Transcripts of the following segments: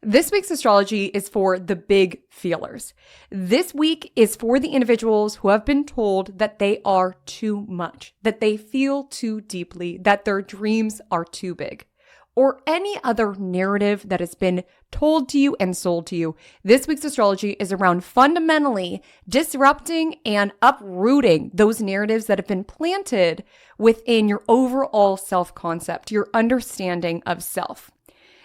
This week's astrology is for the big feelers. This week is for the individuals who have been told that they are too much, that they feel too deeply, that their dreams are too big, or any other narrative that has been told to you and sold to you. This week's astrology is around fundamentally disrupting and uprooting those narratives that have been planted within your overall self-concept, your understanding of self.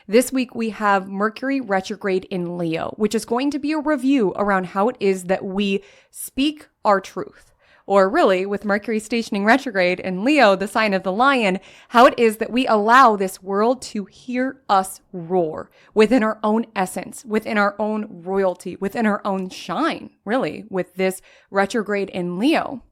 This week, we have Mercury Retrograde in Leo, which is going to be a review around how it is that we speak our truth. Or really, with Mercury stationing retrograde in Leo, the sign of the lion, how it is that we allow this world to hear us roar within our own essence, within our own royalty, within our own shine, really, with this retrograde in Leo.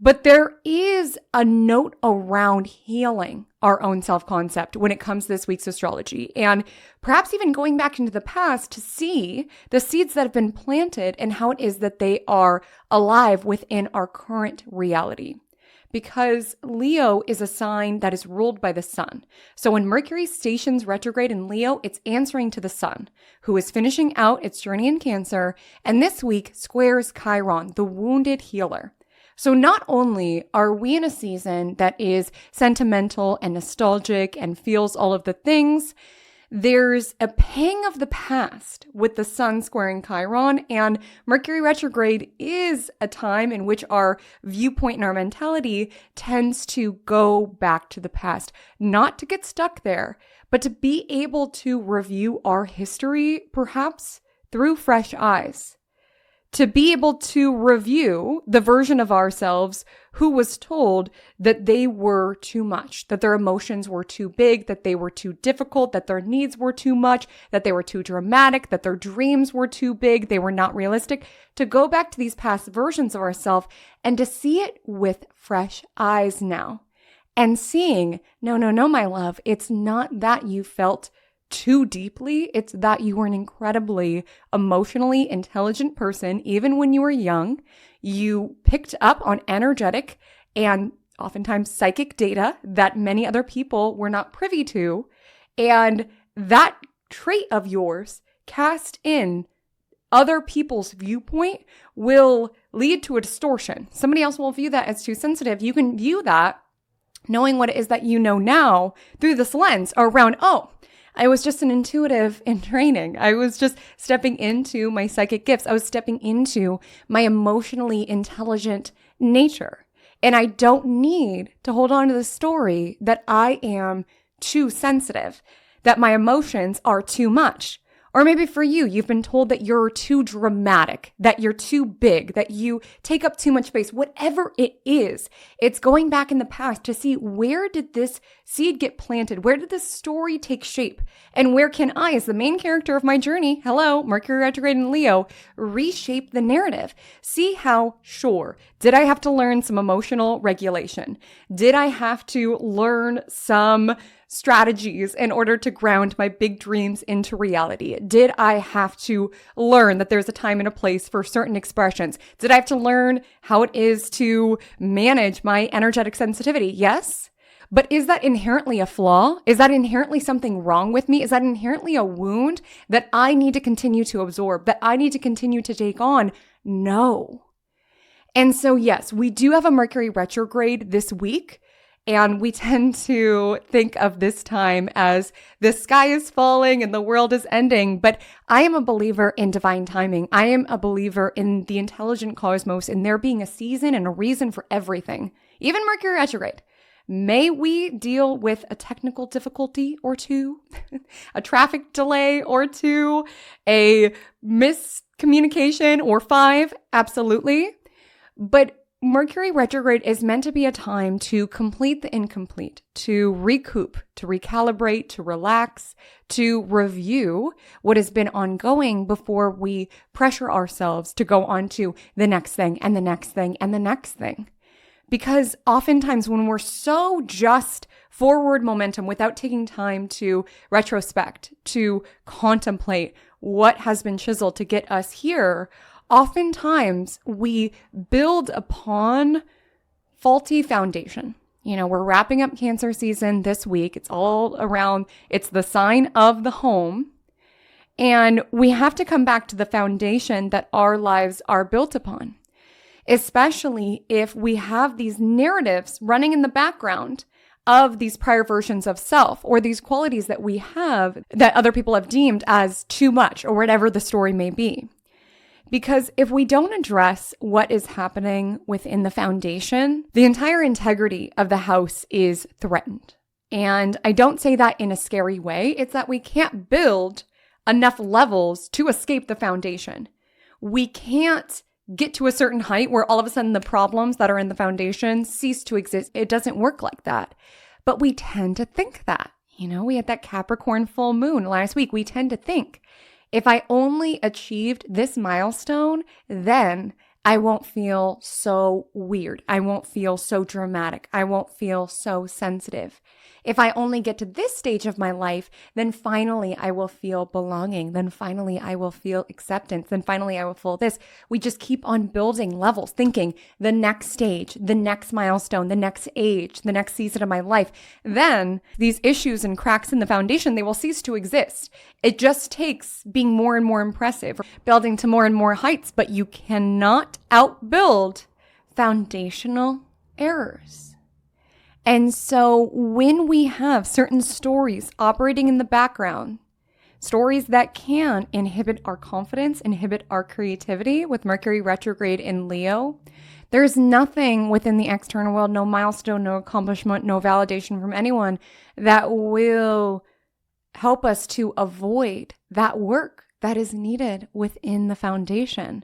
But there is a note around healing our own self-concept when it comes to this week's astrology, and perhaps even going back into the past to see the seeds that have been planted and how it is that they are alive within our current reality. Because Leo is a sign that is ruled by the sun. So when Mercury stations retrograde in Leo, it's answering to the sun, who is finishing out its journey in Cancer, and this week squares Chiron, the wounded healer. So not only are we in a season that is sentimental and nostalgic and feels all of the things, there's a pang of the past with the sun squaring Chiron, and Mercury retrograde is a time in which our viewpoint and our mentality tends to go back to the past, not to get stuck there, but to be able to review our history perhaps through fresh eyes. To be able to review the version of ourselves who was told that they were too much, that their emotions were too big, that they were too difficult, that their needs were too much, that they were too dramatic, that their dreams were too big, they were not realistic. To go back to these past versions of ourselves and to see it with fresh eyes now. And seeing, no, my love, it's not that you felt too deeply, it's that you were an incredibly emotionally intelligent person. Even when you were young, you picked up on energetic and oftentimes psychic data that many other people were not privy to. And that trait of yours cast in other people's viewpoint will lead to a distortion. Somebody else will view that as too sensitive. You can view that knowing what it is that you know now through this lens around, I was just an intuitive in training. I was just stepping into my psychic gifts. I was stepping into my emotionally intelligent nature. And I don't need to hold on to the story that I am too sensitive, that my emotions are too much. Or maybe for you, you've been told that you're too dramatic, that you're too big, that you take up too much space. Whatever it is, it's going back in the past to see, where did this seed get planted? Where did this story take shape? And where can I, as the main character of my journey, Mercury retrograde in Leo, reshape the narrative? See how, did I have to learn some emotional regulation? Did I have to learn some strategies in order to ground my big dreams into reality? Did I have to learn that there's a time and a place for certain expressions? Did I have to learn how it is to manage my energetic sensitivity? Yes. But is that inherently a flaw? Is that inherently something wrong with me? Is that inherently a wound that I need to continue to absorb, that I need to continue to take on? No. And so yes, we do have a Mercury retrograde this week. And we tend to think of this time as the sky is falling and the world is ending. But I am a believer in divine timing. I am a believer in the intelligent cosmos and there being a season and a reason for everything, even Mercury retrograde. May we deal with a technical difficulty or two, a traffic delay or two, a miscommunication or 5, absolutely. But Mercury retrograde is meant to be a time to complete the incomplete, to recoup, to recalibrate, to relax, to review what has been ongoing before we pressure ourselves to go on to the next thing and the next thing and the next thing. Because oftentimes when we're so just forward momentum without taking time to retrospect, to contemplate what has been chiseled to get us here, oftentimes we build upon faulty foundation. We're wrapping up Cancer season this week. It's all around, it's the sign of the home. And we have to come back to the foundation that our lives are built upon, especially if we have these narratives running in the background of these prior versions of self or these qualities that we have that other people have deemed as too much or whatever the story may be. Because if we don't address what is happening within the foundation, the entire integrity of the house is threatened. And I don't say that in a scary way. It's that we can't build enough levels to escape the foundation. We can't get to a certain height where all of a sudden the problems that are in the foundation cease to exist. It doesn't work like that. But we tend to think that. We had that Capricorn full moon last week. We tend to think, if I only achieved this milestone, then I won't feel so weird. I won't feel so dramatic. I won't feel so sensitive. If I only get to this stage of my life, then finally I will feel belonging. Then finally I will feel acceptance. Then finally I will feel this. We just keep on building levels, thinking the next stage, the next milestone, the next age, the next season of my life. Then these issues and cracks in the foundation, they will cease to exist. It just takes being more and more impressive, building to more and more heights, but you cannot outbuild foundational errors. And so when we have certain stories operating in the background, stories that can inhibit our confidence, inhibit our creativity with Mercury retrograde in Leo, there's nothing within the external world, no milestone, no accomplishment, no validation from anyone that will help us to avoid that work that is needed within the foundation.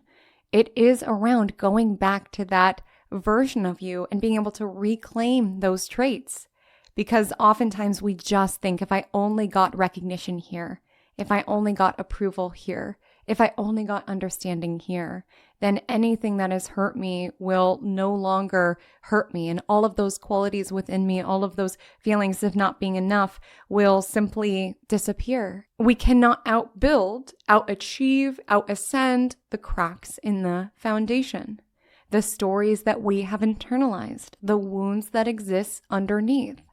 It is around going back to that version of you and being able to reclaim those traits, because oftentimes we just think, if I only got recognition here, if I only got approval here, if I only got understanding here, then anything that has hurt me will no longer hurt me. And all of those qualities within me, all of those feelings of not being enough will simply disappear. We cannot outbuild, outachieve, outascend the cracks in the foundation. The stories that we have internalized, the wounds that exist underneath.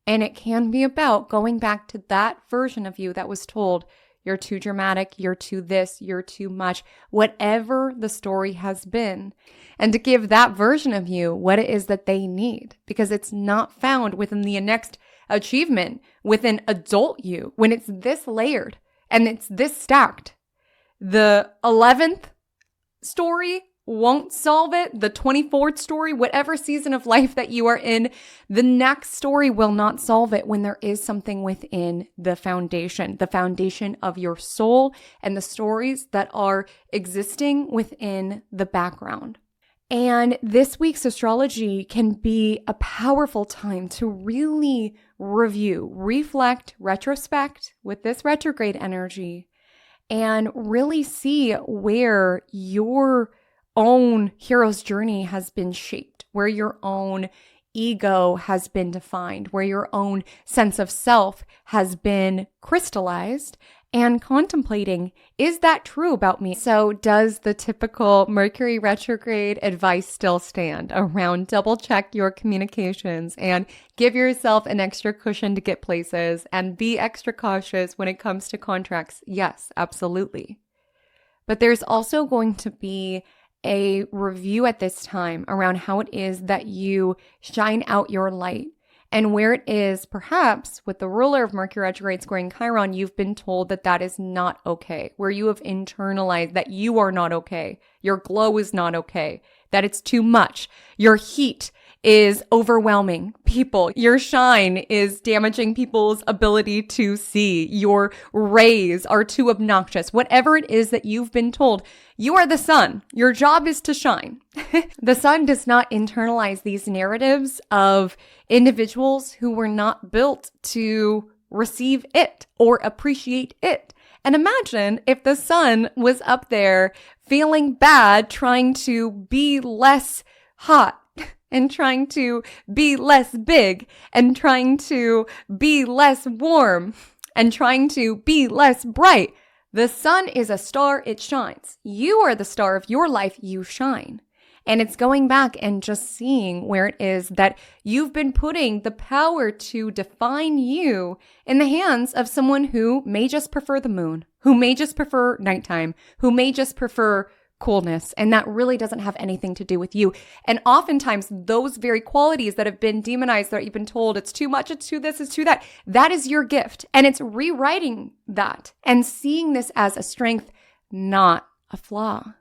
And it can be about going back to that version of you that was told, you're too dramatic, you're too this, you're too much, whatever the story has been. And to give that version of you what it is that they need, because it's not found within the next achievement, within adult you, when it's this layered and it's this stacked. The 11th story won't solve it. The 24th story, whatever season of life that you are in, the next story will not solve it when there is something within the foundation of your soul and the stories that are existing within the background. And this week's astrology can be a powerful time to really review, reflect, retrospect with this retrograde energy, and really see where your own hero's journey has been shaped, where your own ego has been defined, where your own sense of self has been crystallized, and contemplating, is that true about me? So does the typical Mercury retrograde advice still stand around double check your communications and give yourself an extra cushion to get places and be extra cautious when it comes to contracts? Yes, absolutely. But there's also going to be a review at this time around how it is that you shine out your light, and where it is perhaps with the ruler of Mercury retrograde squaring Chiron, you've been told that that is not okay, where you have internalized that you are not okay, your glow is not okay, that it's too much, your heat is overwhelming people, your shine is damaging people's ability to see, your rays are too obnoxious. Whatever it is that you've been told, you are the sun. Your job is to shine. The sun does not internalize these narratives of individuals who were not built to receive it or appreciate it. And imagine if the sun was up there feeling bad, trying to be less hot, and trying to be less big, and trying to be less warm, and trying to be less bright. The sun is a star, it shines. You are the star of your life, you shine. And it's going back and just seeing where it is that you've been putting the power to define you in the hands of someone who may just prefer the moon, who may just prefer nighttime, who may just prefer coolness. And that really doesn't have anything to do with you. And oftentimes those very qualities that have been demonized, that you've been told it's too much, it's too this, it's too that, that is your gift. And it's rewriting that and seeing this as a strength, not a flaw.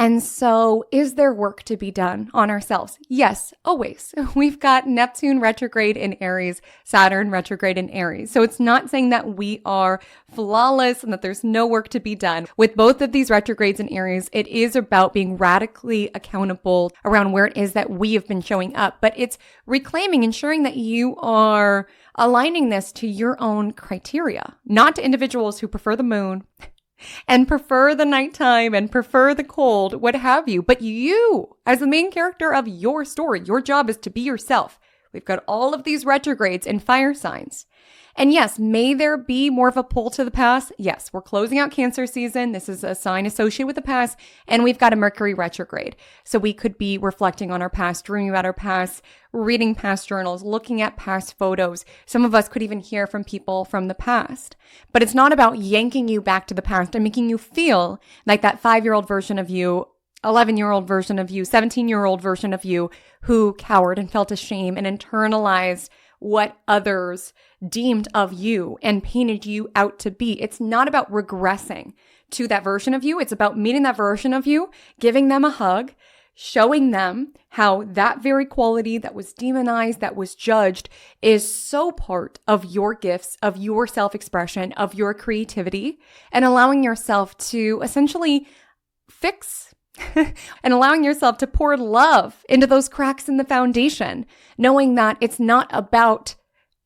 And so is there work to be done on ourselves? Yes, always. We've got Neptune retrograde in Aries, Saturn retrograde in Aries. So it's not saying that we are flawless and that there's no work to be done. With both of these retrogrades in Aries, it is about being radically accountable around where it is that we have been showing up. But it's reclaiming, ensuring that you are aligning this to your own criteria, not to individuals who prefer the moon and prefer the nighttime and prefer the cold, what have you. But you, as the main character of your story, your job is to be yourself. We've got all of these retrogrades and fire signs. And yes, may there be more of a pull to the past? Yes, we're closing out Cancer season. This is a sign associated with the past. And we've got a Mercury retrograde. So we could be reflecting on our past, dreaming about our past, reading past journals, looking at past photos. Some of us could even hear from people from the past. But it's not about yanking you back to the past and making you feel like that 5-year-old version of you, 11-year-old version of you, 17-year-old version of you who cowered and felt ashamed and internalized what others deemed of you and painted you out to be. It's not about regressing to that version of you. It's about meeting that version of you, giving them a hug, showing them how that very quality that was demonized, that was judged, is so part of your gifts, of your self-expression, of your creativity, and allowing yourself to essentially fix and allowing yourself to pour love into those cracks in the foundation, knowing that it's not about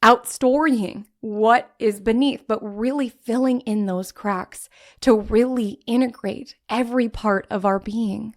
outstorying what is beneath, but really filling in those cracks to really integrate every part of our being.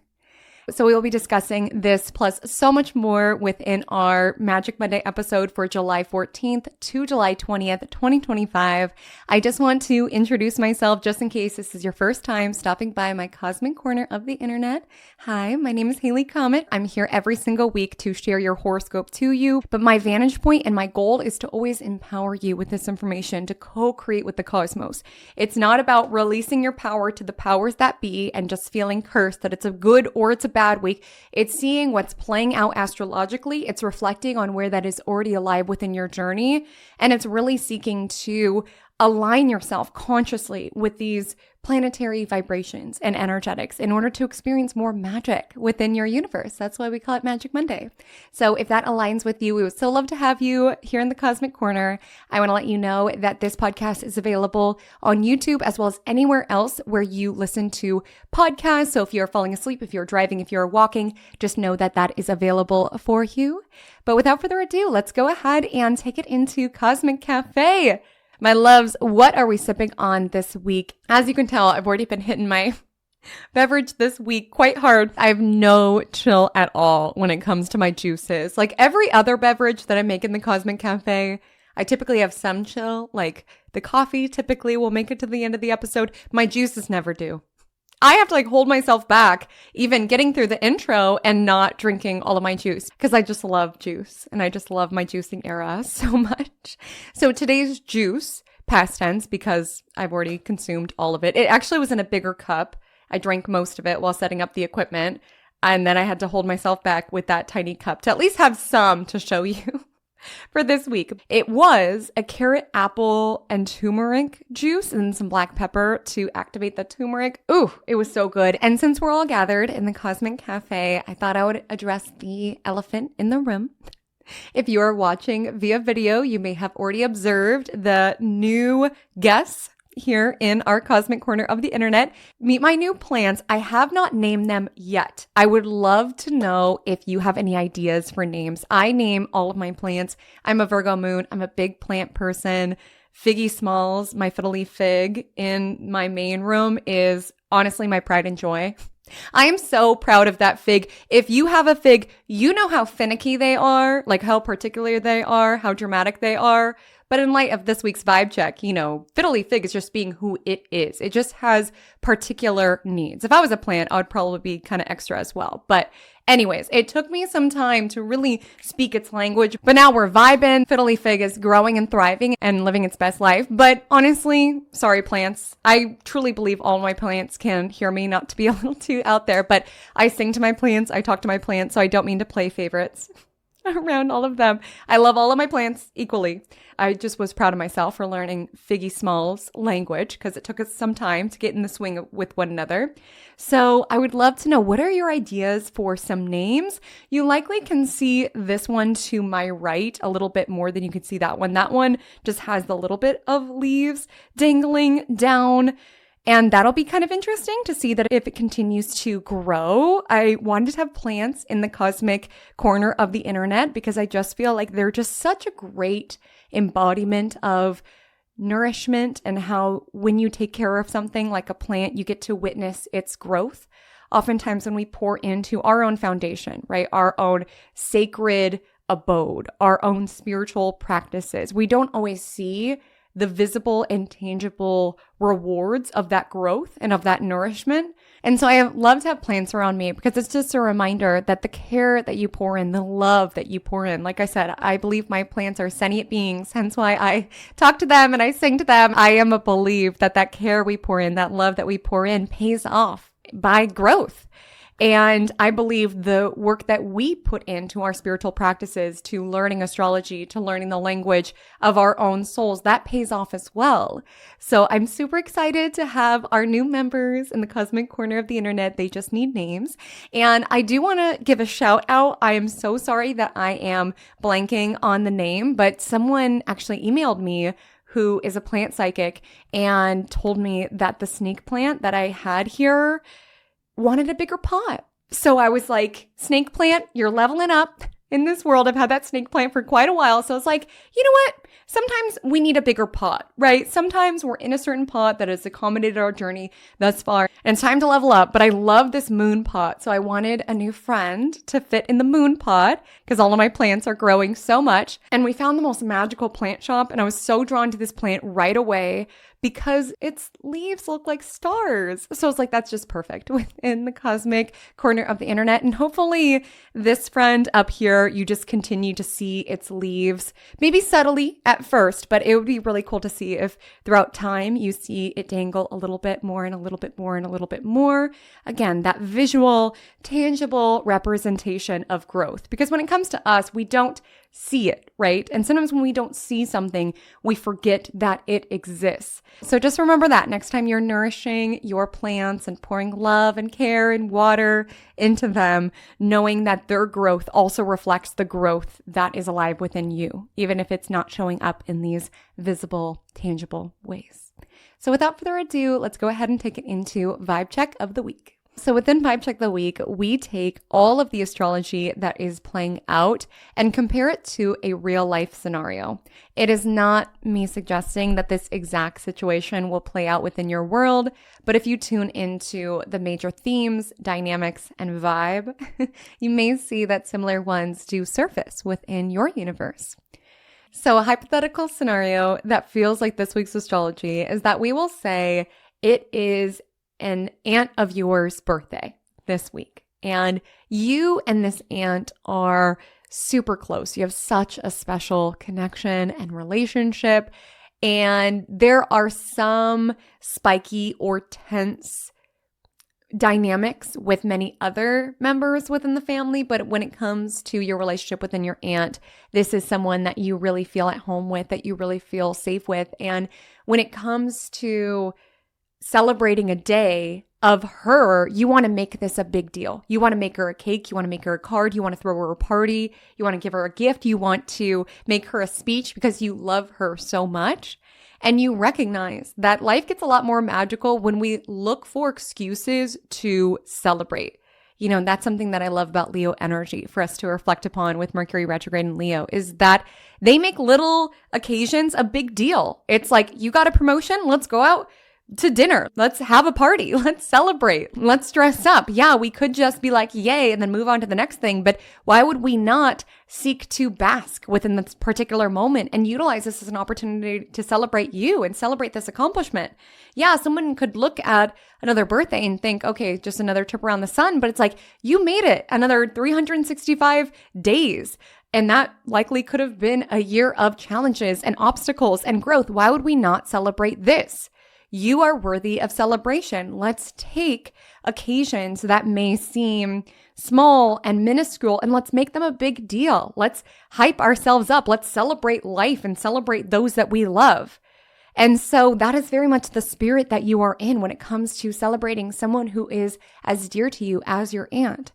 So we will be discussing this plus so much more within our Magic Monday episode for July 14th to July 20th, 2025. I just want to introduce myself just in case this is your first time stopping by my cosmic corner of the internet. Hi, my name is Haley Comet. I'm here every single week to share your horoscope to you, but my vantage point and my goal is to always empower you with this information to co-create with the cosmos. It's not about releasing your power to the powers that be and just feeling cursed that it's a good or it's a bad week. It's seeing what's playing out astrologically. It's reflecting on where that is already alive within your journey. And it's really seeking to align yourself consciously with these planetary vibrations and energetics in order to experience more magic within your universe. That's why we call it Magic Monday. So if that aligns with you, we would still love to have you here in the Cosmic Corner. I want to let you know that this podcast is available on YouTube as well as anywhere else where you listen to podcasts. So if you're falling asleep, if you're driving, if you're walking, just know that that is available for you. But without further ado, let's go ahead and take it into Cosmic Café. My loves, what are we sipping on this week? As you can tell, I've already been hitting my beverage this week quite hard. I have no chill at all when it comes to my juices. Like every other beverage that I make in the Cosmic Cafe, I typically have some chill. Like the coffee typically will make it to the end of the episode. My juices never do. I have to hold myself back, even getting through the intro and not drinking all of my juice because I just love juice and I just love my juicing era so much. So today's juice, past tense, because I've already consumed all of it. It actually was in a bigger cup. I drank most of it while setting up the equipment. And then I had to hold myself back with that tiny cup to at least have some to show you. For this week, it was a carrot, apple, and turmeric juice and some black pepper to activate the turmeric. Ooh, it was so good. And since we're all gathered in the Cosmic Cafe, I thought I would address the elephant in the room. If you are watching via video, you may have already observed the new guests here in our Cosmic Corner of the internet. Meet my new plants. I have not named them yet. I would love to know if you have any ideas for names. I name all of my plants. I'm a Virgo moon. I'm a big plant person. Figgy Smalls, my fiddle leaf fig in my main room is honestly my pride and joy. I am so proud of that fig. If you have a fig, you know how finicky they are, like how particular they are, how dramatic they are. But in light of this week's vibe check, fiddly fig is just being who it is. It just has particular needs. If I was a plant, I would probably be kind of extra as well. But anyways, it took me some time to really speak its language, but now we're vibing. Fiddly fig is growing and thriving and living its best life. But honestly, sorry plants. I truly believe all my plants can hear me, not to be a little too out there, but I sing to my plants. I talk to my plants, so I don't mean to play favorites around all of them. I love all of my plants equally. I just was proud of myself for learning Figgy Small's language because it took us some time to get in the swing with one another. So I would love to know, what are your ideas for some names? You likely can see this one to my right a little bit more than you can see that one. That one just has the little bit of leaves dangling down. And that'll be kind of interesting to see that if it continues to grow. I wanted to have plants in the cosmic corner of the internet because I just feel like they're just such a great embodiment of nourishment, and how when you take care of something like a plant, you get to witness its growth. Oftentimes when we pour into our own foundation, right, our own sacred abode, our own spiritual practices, we don't always see the visible and tangible rewards of that growth and of that nourishment. And so I love to have plants around me because it's just a reminder that the care that you pour in, the love that you pour in, like I said, I believe my plants are sentient beings, hence why I talk to them and I sing to them. I am a belief that that care we pour in, that love that we pour in pays off by growth. And I believe the work that we put into our spiritual practices, to learning astrology, to learning the language of our own souls, that pays off as well. So I'm super excited to have our new members in the cosmic corner of the internet. They just need names. And I do want to give a shout out. I am so sorry that I am blanking on the name, but someone actually emailed me who is a plant psychic and told me that the snake plant that I had here wanted a bigger pot. So I was like, snake plant, you're leveling up in this world. I've had that snake plant for quite a while. So I was like, you know what? Sometimes we need a bigger pot, right? Sometimes we're in a certain pot that has accommodated our journey thus far, and it's time to level up. But I love this moon pot. So I wanted a new friend to fit in the moon pot because all of my plants are growing so much. And we found the most magical plant shop, and I was so drawn to this plant right away because its leaves look like stars. So it's like, that's just perfect within the cosmic corner of the internet. And hopefully this friend up here, you just continue to see its leaves, maybe subtly at first, but it would be really cool to see if throughout time you see it dangle a little bit more and a little bit more and a little bit more. Again, that visual, tangible representation of growth. Because when it comes to us, we don't see it, right? And sometimes when we don't see something, we forget that it exists. So just remember that next time you're nourishing your plants and pouring love and care and water into them, knowing that their growth also reflects the growth that is alive within you, even if it's not showing up in these visible, tangible ways. So without further ado, let's go ahead and take it into Vibe Check of the Week. So within Vibe Check the Week, we take all of the astrology that is playing out and compare it to a real life scenario. It is not me suggesting that this exact situation will play out within your world, but if you tune into the major themes, dynamics, and vibe, you may see that similar ones do surface within your universe. So a hypothetical scenario that feels like this week's astrology is that we will say it is an aunt of yours' birthday this week, and you and this aunt are super close. You have such a special connection and relationship, and there are some spiky or tense dynamics with many other members within the family, but when it comes to your relationship within your aunt, this is someone that you really feel at home with, that you really feel safe with. And when it comes to celebrating a day of her, you want to make this a big deal. You want to make her a cake. You want to make her a card. You want to throw her a party. You want to give her a gift. You want to make her a speech because you love her so much. And you recognize that life gets a lot more magical when we look for excuses to celebrate. You know, that's something that I love about Leo energy for us to reflect upon with Mercury retrograde in Leo, is that they make little occasions a big deal. It's like, you got a promotion, let's go out, to dinner. Let's have a party. Let's celebrate. Let's dress up. Yeah, we could just be like, yay, and then move on to the next thing. But why would we not seek to bask within this particular moment and utilize this as an opportunity to celebrate you and celebrate this accomplishment? Yeah, someone could look at another birthday and think, okay, just another trip around the sun. But it's like, you made it another 365 days. And that likely could have been a year of challenges and obstacles and growth. Why would we not celebrate this? You are worthy of celebration. Let's take occasions that may seem small and minuscule and let's make them a big deal. Let's hype ourselves up. Let's celebrate life and celebrate those that we love. And so that is very much the spirit that you are in when it comes to celebrating someone who is as dear to you as your aunt.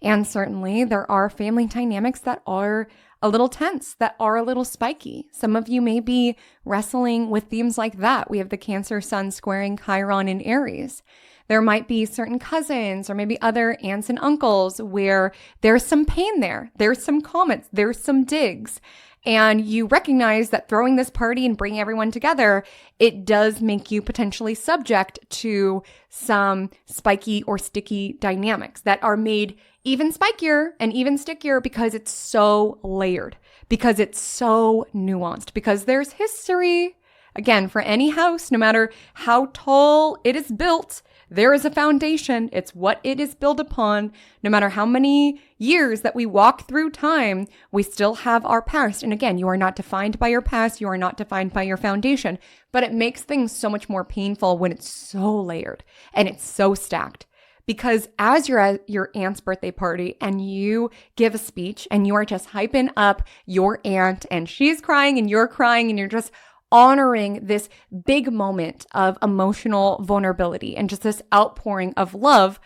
And certainly there are family dynamics that are a little tense, that are a little spiky. Some of you may be wrestling with themes like that. We have the Cancer Sun squaring Chiron in Aries. There might be certain cousins or maybe other aunts and uncles where there's some pain there. There's some comments, there's some digs. And you recognize that throwing this party and bringing everyone together, it does make you potentially subject to some spiky or sticky dynamics that are made even spikier and even stickier because it's so layered, because it's so nuanced, because there's history. Again, for any house, no matter how tall it is built, there is a foundation. It's what it is built upon. No matter how many years that we walk through time, we still have our past. And again, you are not defined by your past. You are not defined by your foundation. But it makes things so much more painful when it's so layered and it's so stacked. Because as you're at your aunt's birthday party and you give a speech and you are just hyping up your aunt and she's crying and you're crying and you're just honoring this big moment of emotional vulnerability and just this outpouring of love,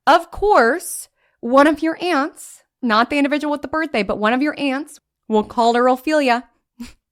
of course, one of your aunts, not the individual with the birthday, but one of your aunts, we'll call her Ophelia.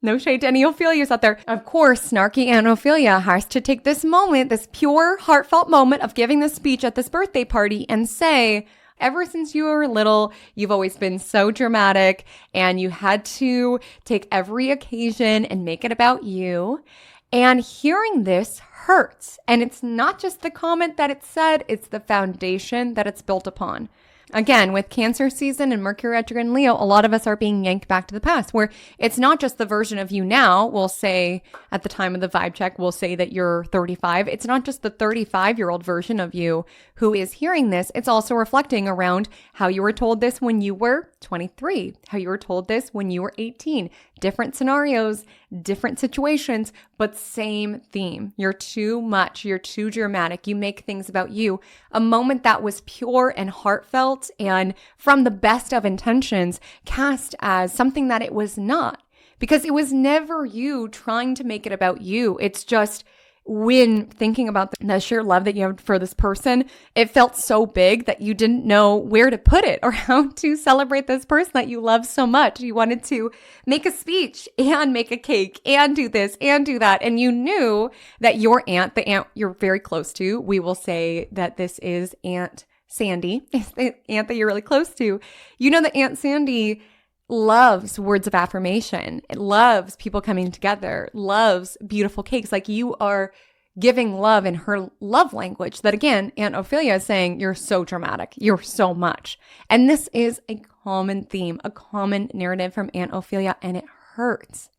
No shade to any Ophelias out there. Of course, snarky Aunt Ophelia has to take this moment, this pure, heartfelt moment of giving this speech at this birthday party and say, ever since you were little, you've always been so dramatic and you had to take every occasion and make it about you. And hearing this hurts. And it's not just the comment that it said, it's the foundation that it's built upon. Again, with Cancer season and Mercury Retrograde in Leo, a lot of us are being yanked back to the past where it's not just the version of you now. We'll say at the time of the vibe check, we'll say that you're 35. It's not just the 35-year-old version of you who is hearing this. It's also reflecting around how you were told this when you were 23, how you were told this when you were 18. Different scenarios, different situations, but same theme. You're too much. You're too dramatic. You make things about you. A moment that was pure and heartfelt and from the best of intentions cast as something that it was not, because it was never you trying to make it about you. It's just when thinking about the sheer love that you have for this person, it felt so big that you didn't know where to put it or how to celebrate this person that you love so much. You wanted to make a speech and make a cake and do this and do that. And you knew that your aunt, the aunt you're very close to, we will say that this is Aunt Sandy, is the aunt that you're really close to. You know that Aunt Sandy loves words of affirmation. It loves people coming together, loves beautiful cakes. Like you are giving love in her love language that again, Aunt Ophelia is saying, you're so dramatic. You're so much. And this is a common theme, a common narrative from Aunt Ophelia, and it hurts.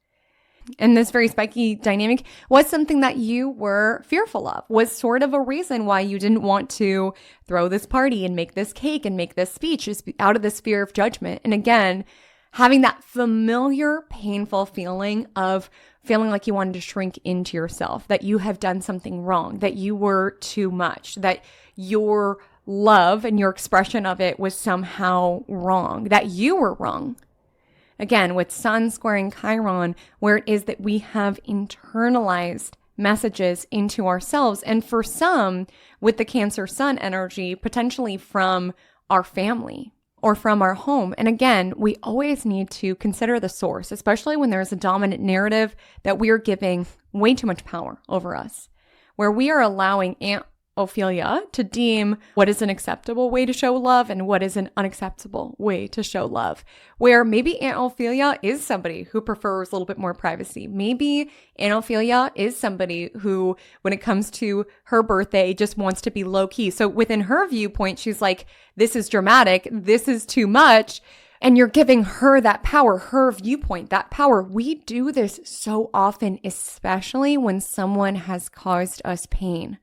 And this very spiky dynamic was something that you were fearful of, was sort of a reason why you didn't want to throw this party and make this cake and make this speech, is out of this fear of judgment. And again, having that familiar, painful feeling of feeling like you wanted to shrink into yourself, that you have done something wrong, that you were too much, that your love and your expression of it was somehow wrong, that you were wrong. Again, with Sun squaring Chiron, where it is that we have internalized messages into ourselves. And for some, with the Cancer Sun energy, potentially from our family or from our home. And again, we always need to consider the source, especially when there's a dominant narrative that we are giving way too much power over us, where we are allowing Aunt Ophelia to deem what is an acceptable way to show love and what is an unacceptable way to show love. Where maybe Aunt Ophelia is somebody who prefers a little bit more privacy. Maybe Aunt Ophelia is somebody who, when it comes to her birthday, just wants to be low key. So within her viewpoint, she's like, this is dramatic. This is too much. And you're giving her that power, her viewpoint, that power. We do this so often, especially when someone has caused us pain.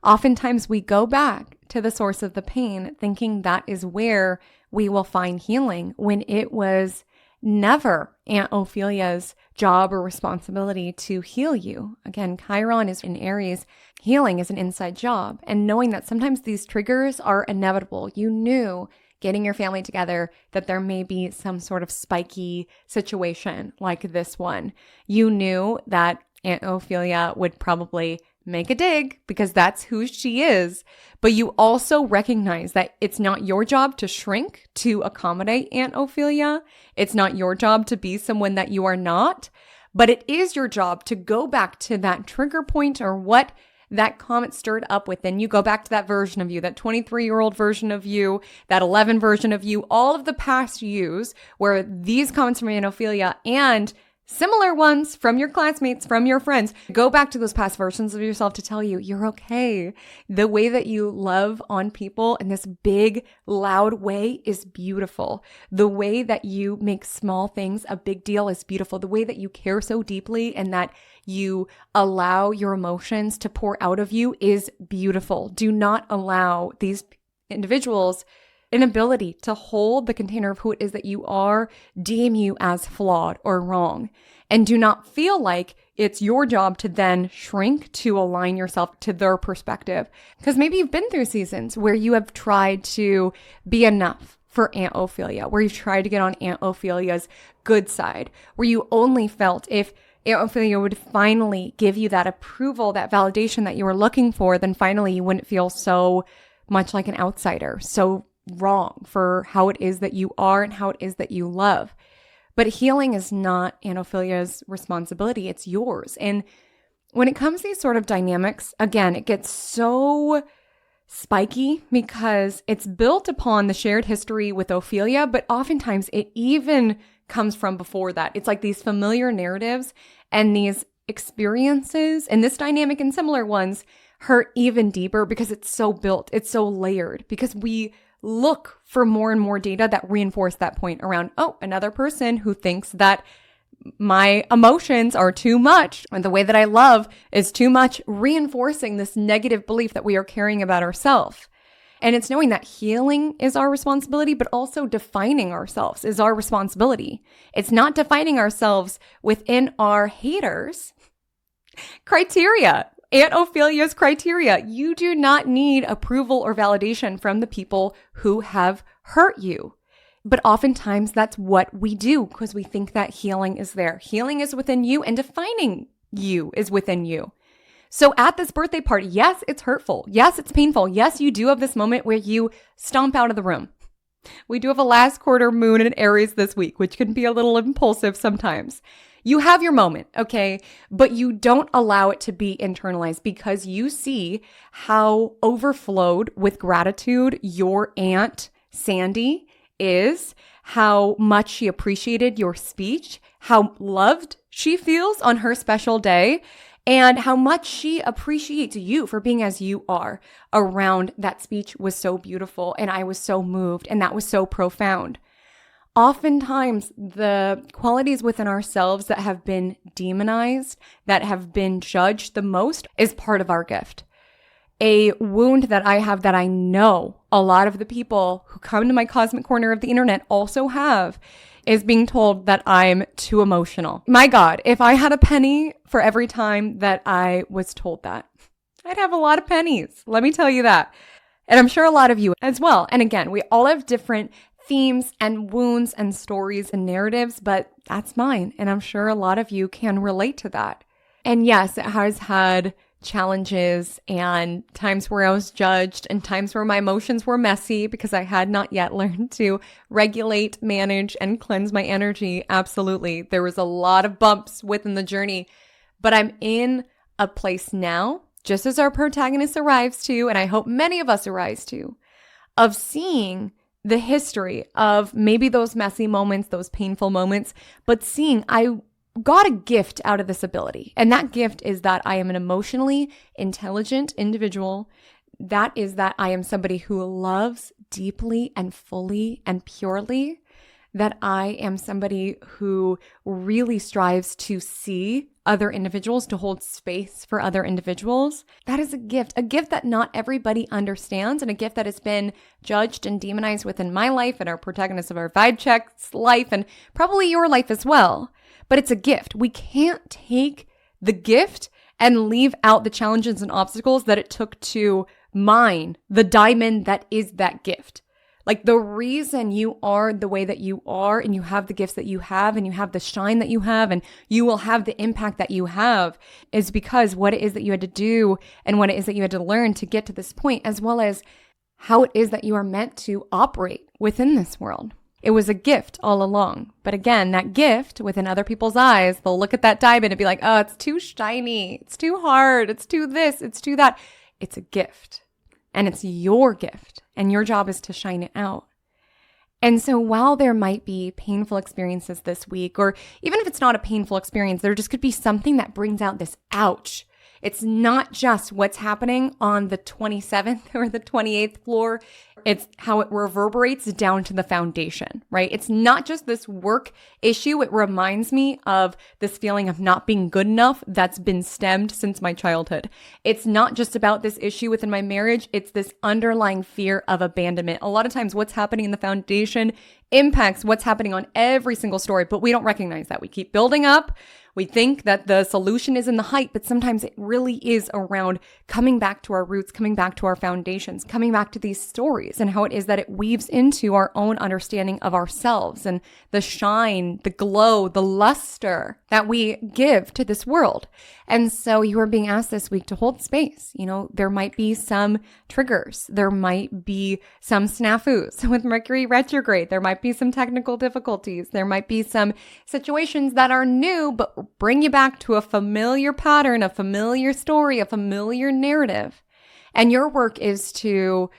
Oftentimes we go back to the source of the pain thinking that is where we will find healing, when it was never Aunt Ophelia's job or responsibility to heal you. Again, Chiron is in Aries. Healing is an inside job. And knowing that sometimes these triggers are inevitable. You knew getting your family together that there may be some sort of spiky situation like this one. You knew that Aunt Ophelia would probably make a dig because that's who she is. But you also recognize that it's not your job to shrink to accommodate Aunt Ophelia. It's not your job to be someone that you are not, but it is your job to go back to that trigger point or what that comment stirred up within you. Go back to that version of you, that 23-year-old version of you, that 11 version of you, all of the past yous where these comments from Aunt Ophelia and similar ones from your classmates, from your friends. Go back to those past versions of yourself to tell you you're okay. The way that you love on people in this big, loud way is beautiful. The way that you make small things a big deal is beautiful. The way that you care so deeply and that you allow your emotions to pour out of you is beautiful. Do not allow these individuals inability to hold the container of who it is that you are, deem you as flawed or wrong. And do not feel like it's your job to then shrink to align yourself to their perspective. Because maybe you've been through seasons where you have tried to be enough for Aunt Ophelia, where you've tried to get on Aunt Ophelia's good side, where you only felt if Aunt Ophelia would finally give you that approval, that validation that you were looking for, then finally you wouldn't feel so much like an outsider, so wrong for how it is that you are and how it is that you love. But healing is not Aunt Ophelia's responsibility, it's yours. And when it comes to these sort of dynamics, again, it gets so spiky because it's built upon the shared history with Ophelia, but oftentimes it even comes from before that. It's like these familiar narratives and these experiences, and this dynamic and similar ones hurt even deeper because it's so built, it's so layered, because we look for more and more data that reinforce that point around, oh, another person who thinks that my emotions are too much and the way that I love is too much, reinforcing this negative belief that we are carrying about ourselves. And it's knowing that healing is our responsibility, but also defining ourselves is our responsibility. It's not defining ourselves within our haters' criteria. Aunt Ophelia's criteria. You do not need approval or validation from the people who have hurt you. But oftentimes that's what we do because we think that healing is there. Healing is within you and defining you is within you. So at this birthday party, yes, it's hurtful. Yes, it's painful. Yes, you do have this moment where you stomp out of the room. We do have a last quarter moon in Aries this week, which can be a little impulsive sometimes. You have your moment, okay? But you don't allow it to be internalized because you see how overflowed with gratitude your Aunt Sandy is, how much she appreciated your speech, how loved she feels on her special day, and how much she appreciates you for being as you are around that speech was so beautiful, and I was so moved, and that was so profound. Oftentimes, the qualities within ourselves that have been demonized, that have been judged the most, is part of our gift. A wound that I have that I know a lot of the people who come to my cosmic corner of the internet also have is being told that I'm too emotional. My God, if I had a penny for every time that I was told that, I'd have a lot of pennies. Let me tell you that. And I'm sure a lot of you as well. And again, we all have different themes and wounds and stories and narratives, but that's mine. And I'm sure a lot of you can relate to that. And yes, it has had challenges and times where I was judged and times where my emotions were messy because I had not yet learned to regulate, manage, and cleanse my energy. Absolutely. There was a lot of bumps within the journey, but I'm in a place now just as our protagonist arrives to, and I hope many of us arise to, of seeing the history of maybe those messy moments, those painful moments, but seeing I got a gift out of this ability. And that gift is that I am an emotionally intelligent individual. That is that I am somebody who loves deeply and fully and purely. That I am somebody who really strives to see other individuals, to hold space for other individuals. That is a gift that not everybody understands, and a gift that has been judged and demonized within my life and our protagonist of our vibe check's life, and probably your life as well. But it's a gift. We can't take the gift and leave out the challenges and obstacles that it took to mine the diamond that is that gift. Like, the reason you are the way that you are, and you have the gifts that you have, and you have the shine that you have, and you will have the impact that you have, is because what it is that you had to do and what it is that you had to learn to get to this point, as well as how it is that you are meant to operate within this world. It was a gift all along. But again, that gift within other people's eyes, they'll look at that diamond and be like, oh, it's too shiny, it's too hard, it's too this, it's too that. It's a gift. And it's your gift, and your job is to shine it out. And so while there might be painful experiences this week, or even if it's not a painful experience, there just could be something that brings out this ouch. It's not just what's happening on the 27th or the 28th floor. It's how it reverberates down to the foundation, right? It's not just this work issue. It reminds me of this feeling of not being good enough that's been stemmed since my childhood. It's not just about this issue within my marriage. It's this underlying fear of abandonment. A lot of times what's happening in the foundation impacts what's happening on every single story, but we don't recognize that. We keep building up. We think that the solution is in the height, but sometimes it really is around coming back to our roots, coming back to our foundations, coming back to these stories, and how it is that it weaves into our own understanding of ourselves and the shine, the glow, the luster that we give to this world. And so you are being asked this week to hold space. You know, there might be some triggers. There might be some snafus with Mercury retrograde. There might be some technical difficulties. There might be some situations that are new, but bring you back to a familiar pattern, a familiar story, a familiar narrative. And your work is to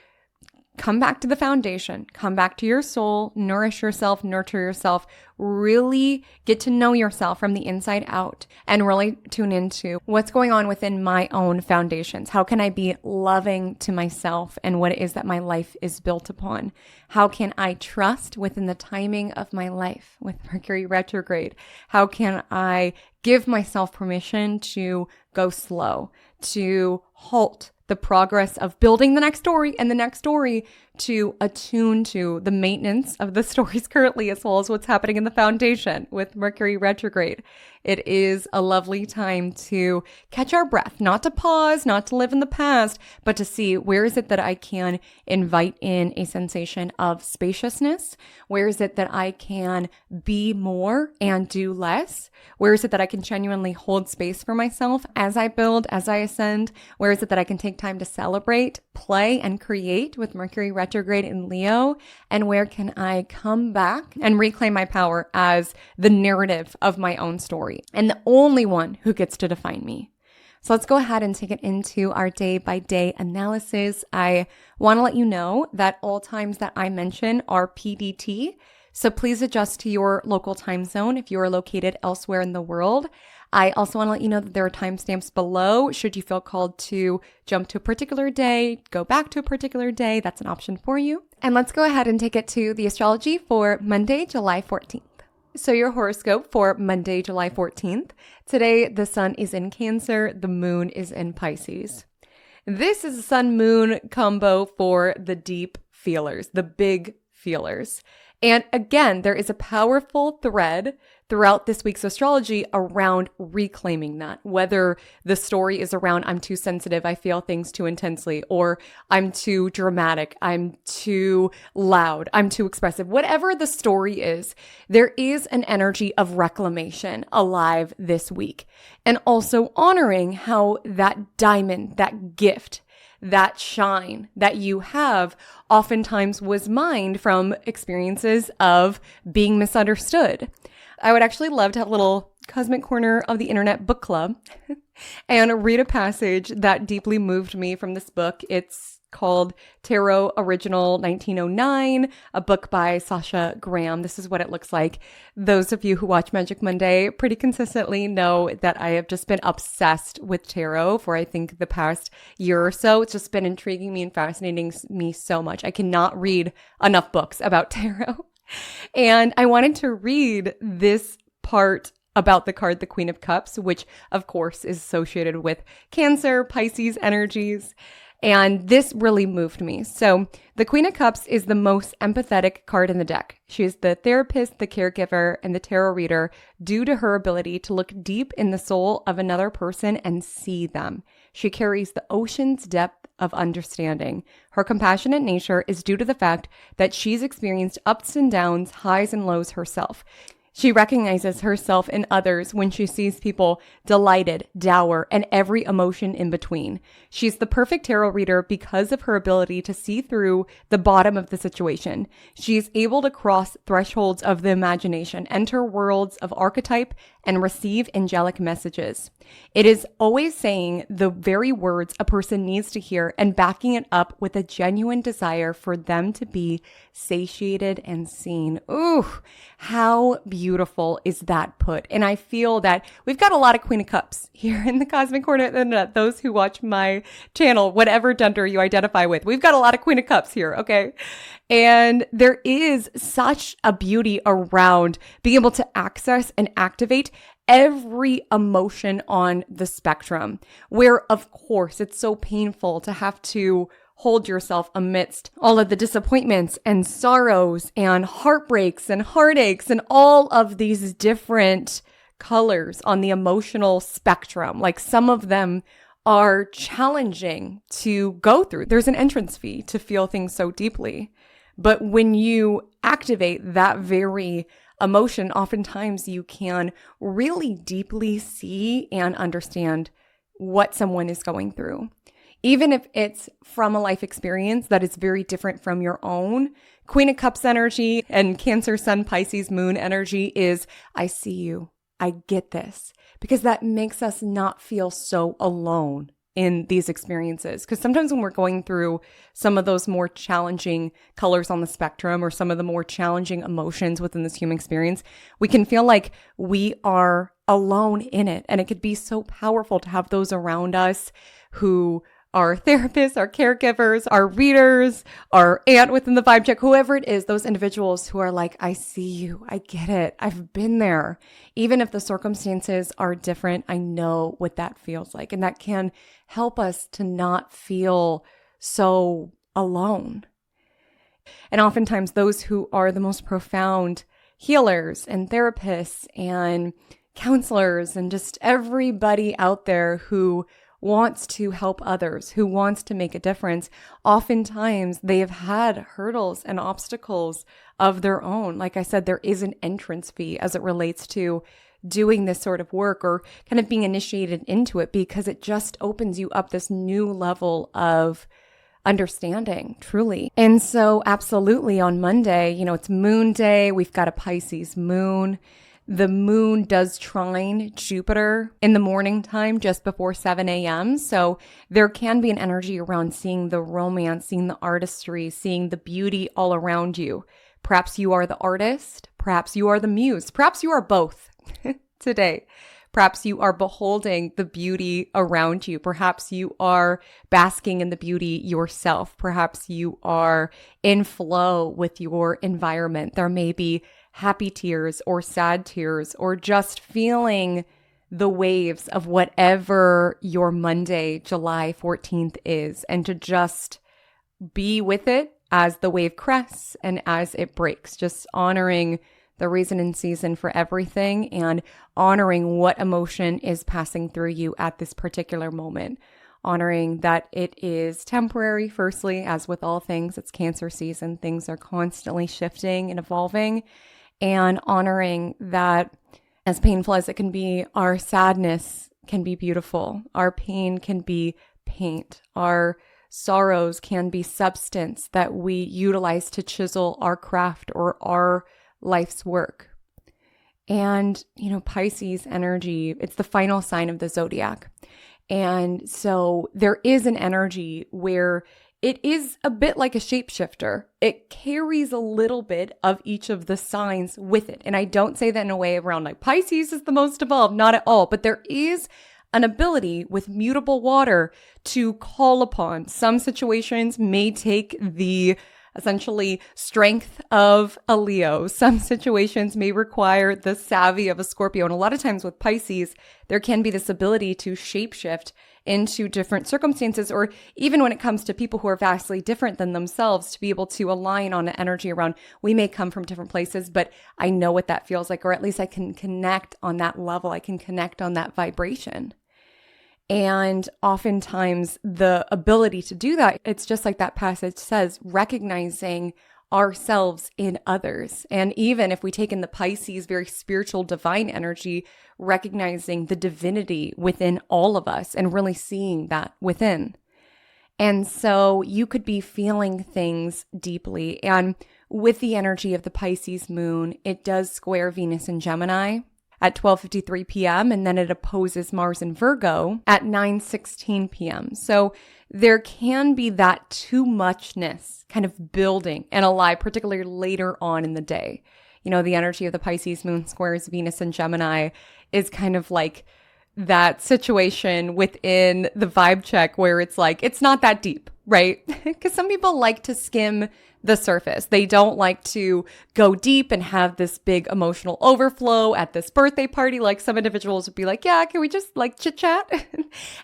come back to the foundation, come back to your soul, nourish yourself, nurture yourself, really get to know yourself from the inside out, and really tune into what's going on within my own foundations. How can I be loving to myself and what it is that my life is built upon? How can I trust within the timing of my life with Mercury retrograde? How can I give myself permission to go slow, to halt the progress of building the next story and the next story, to attune to the maintenance of the stories currently, as well as what's happening in the foundation with Mercury retrograde. It is a lovely time to catch our breath, not to pause, not to live in the past, but to see where is it that I can invite in a sensation of spaciousness? Where is it that I can be more and do less? Where is it that I can genuinely hold space for myself as I build, as I ascend? Where is it that I can take time to celebrate, play, and create with Mercury retrograde in Leo? And where can I come back and reclaim my power as the narrative of my own story and the only one who gets to define me? So let's go ahead and take it into our day-by-day analysis. I want to let you know that all times that I mention are PDT, so please adjust to your local time zone if you are located elsewhere in the world. I also want to let you know that there are timestamps below. Should you feel called to jump to a particular day, go back to a particular day, that's an option for you. And let's go ahead and take it to the astrology for Monday, July 14th. So your horoscope for Monday, July 14th. Today, the sun is in Cancer, the moon is in Pisces. This is a sun-moon combo for the deep feelers, the big feelers. And again, there is a powerful thread throughout this week's astrology around reclaiming that, whether the story is around I'm too sensitive, I feel things too intensely, or I'm too dramatic, I'm too loud, I'm too expressive. Whatever the story is, there is an energy of reclamation alive this week. And also honoring how that diamond, that gift, that shine that you have oftentimes was mined from experiences of being misunderstood. I would actually love to have a little Cosmic Corner of the Internet book club and read a passage that deeply moved me from this book. It's called Tarot Original 1909, a book by Sasha Graham. This is what it looks like. Those of you who watch Magic Monday pretty consistently know that I have just been obsessed with tarot for, I think, the past year or so. It's just been intriguing me and fascinating me so much. I cannot read enough books about tarot. And I wanted to read this part about the card, the Queen of Cups, which of course is associated with Cancer, Pisces energies. And this really moved me. So the Queen of Cups is the most empathetic card in the deck. She is the therapist, the caregiver, and the tarot reader due to her ability to look deep in the soul of another person and see them. She carries the ocean's depth of understanding. Her compassionate nature is due to the fact that she's experienced ups and downs, highs and lows herself. She recognizes herself in others when she sees people delighted, dour, and every emotion in between. She's the perfect tarot reader because of her ability to see through the bottom of the situation. She's able to cross thresholds of the imagination, enter worlds of archetype, and receive angelic messages. It is always saying the very words a person needs to hear and backing it up with a genuine desire for them to be satiated and seen. Ooh, how beautiful is that put? And I feel that we've got a lot of Queen of Cups here in the Cosmic Corner. Those who watch my channel, whatever gender you identify with, we've got a lot of Queen of Cups here, okay? And there is such a beauty around being able to access and activate every emotion on the spectrum, where of course it's so painful to have to hold yourself amidst all of the disappointments and sorrows and heartbreaks and heartaches and all of these different colors on the emotional spectrum. Like some of them are challenging to go through. There's an entrance fee to feel things so deeply. But when you activate that very emotion, oftentimes you can really deeply see and understand what someone is going through. Even if it's from a life experience that is very different from your own. Queen of Cups energy and Cancer, Sun, Pisces, Moon energy is, I see you, I get this, because that makes us not feel so alone in these experiences. Because sometimes when we're going through some of those more challenging colors on the spectrum or some of the more challenging emotions within this human experience, we can feel like we are alone in it. And it could be so powerful to have those around us who are therapists, our caregivers, our readers, our aunt within the vibe check, whoever it is, those individuals who are like, I see you, I get it, I've been there. Even if the circumstances are different, I know what that feels like. And that can help us to not feel so alone. And oftentimes those who are the most profound healers and therapists and counselors and just everybody out there who wants to help others, who wants to make a difference, oftentimes they have had hurdles and obstacles of their own. Like I said, there is an entrance fee as it relates to doing this sort of work or kind of being initiated into it, because it just opens you up this new level of understanding, truly. And so absolutely on Monday, it's Moon Day. We've got a Pisces moon. The moon does trine Jupiter in the morning time just before 7 a.m. So there can be an energy around seeing the romance, seeing the artistry, seeing the beauty all around you. Perhaps you are the artist. Perhaps you are the muse. Perhaps you are both today. Perhaps you are beholding the beauty around you. Perhaps you are basking in the beauty yourself. Perhaps you are in flow with your environment. There may be happy tears or sad tears or just feeling the waves of whatever your Monday, July 14th is, and to just be with it as the wave crests and as it breaks, just honoring the reason and season for everything and honoring what emotion is passing through you at this particular moment. Honoring that it is temporary, firstly, as with all things, it's Cancer season. Things are constantly shifting and evolving. And honoring that, as painful as it can be, our sadness can be beautiful. Our pain can be paint. Our sorrows can be substance that we utilize to chisel our craft or our life's work. And, Pisces energy, it's the final sign of the zodiac. And so there is an energy where it is a bit like a shapeshifter. It carries a little bit of each of the signs with it. And I don't say that in a way around like Pisces is the most evolved, not at all. But there is an ability with mutable water to call upon. Some situations may take the essentially strength of a Leo. Some situations may require the savvy of a Scorpio. And a lot of times with Pisces, there can be this ability to shapeshift into different circumstances, or even when it comes to people who are vastly different than themselves, to be able to align on an energy around, we may come from different places, but I know what that feels like, or at least I can connect on that level. I can connect on that vibration. And oftentimes the ability to do that, it's just like that passage says, recognizing ourselves in others. And even if we take in the Pisces, very spiritual, divine energy, recognizing the divinity within all of us and really seeing that within. And so you could be feeling things deeply. And with the energy of the Pisces moon, it does square Venus in Gemini at 12:53 p.m. and then it opposes Mars in Virgo at 9:16 p.m. So there can be that too muchness kind of building and alive, particularly later on in the day. The energy of the Pisces moon squares Venus in Gemini is kind of like that situation within the vibe check where it's like, it's not that deep, right? Because some people like to skim the surface. They don't like to go deep and have this big emotional overflow at this birthday party. Like some individuals would be like, yeah, can we just like chit-chat?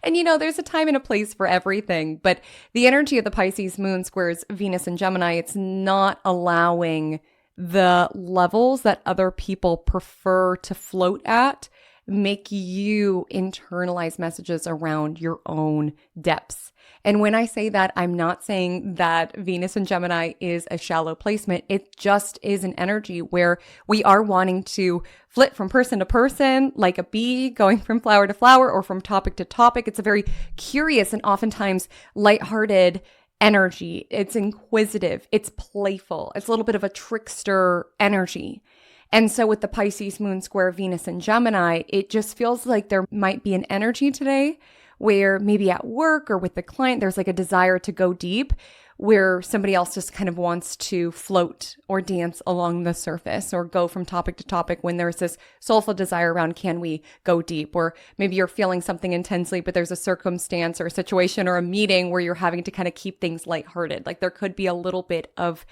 And there's a time and a place for everything. But the energy of the Pisces moon squares Venus and Gemini, it's not allowing the levels that other people prefer to float at make you internalize messages around your own depths. And when I say that, I'm not saying that Venus and Gemini is a shallow placement. It just is an energy where we are wanting to flit from person to person, like a bee going from flower to flower or from topic to topic. It's a very curious and oftentimes lighthearted energy. It's inquisitive. It's playful. It's a little bit of a trickster energy. And so with the Pisces moon square Venus and Gemini, it just feels like there might be an energy today where maybe at work or with the client, there's like a desire to go deep where somebody else just kind of wants to float or dance along the surface or go from topic to topic when there's this soulful desire around, can we go deep? Or maybe you're feeling something intensely, but there's a circumstance or a situation or a meeting where you're having to kind of keep things lighthearted. Like there could be a little bit of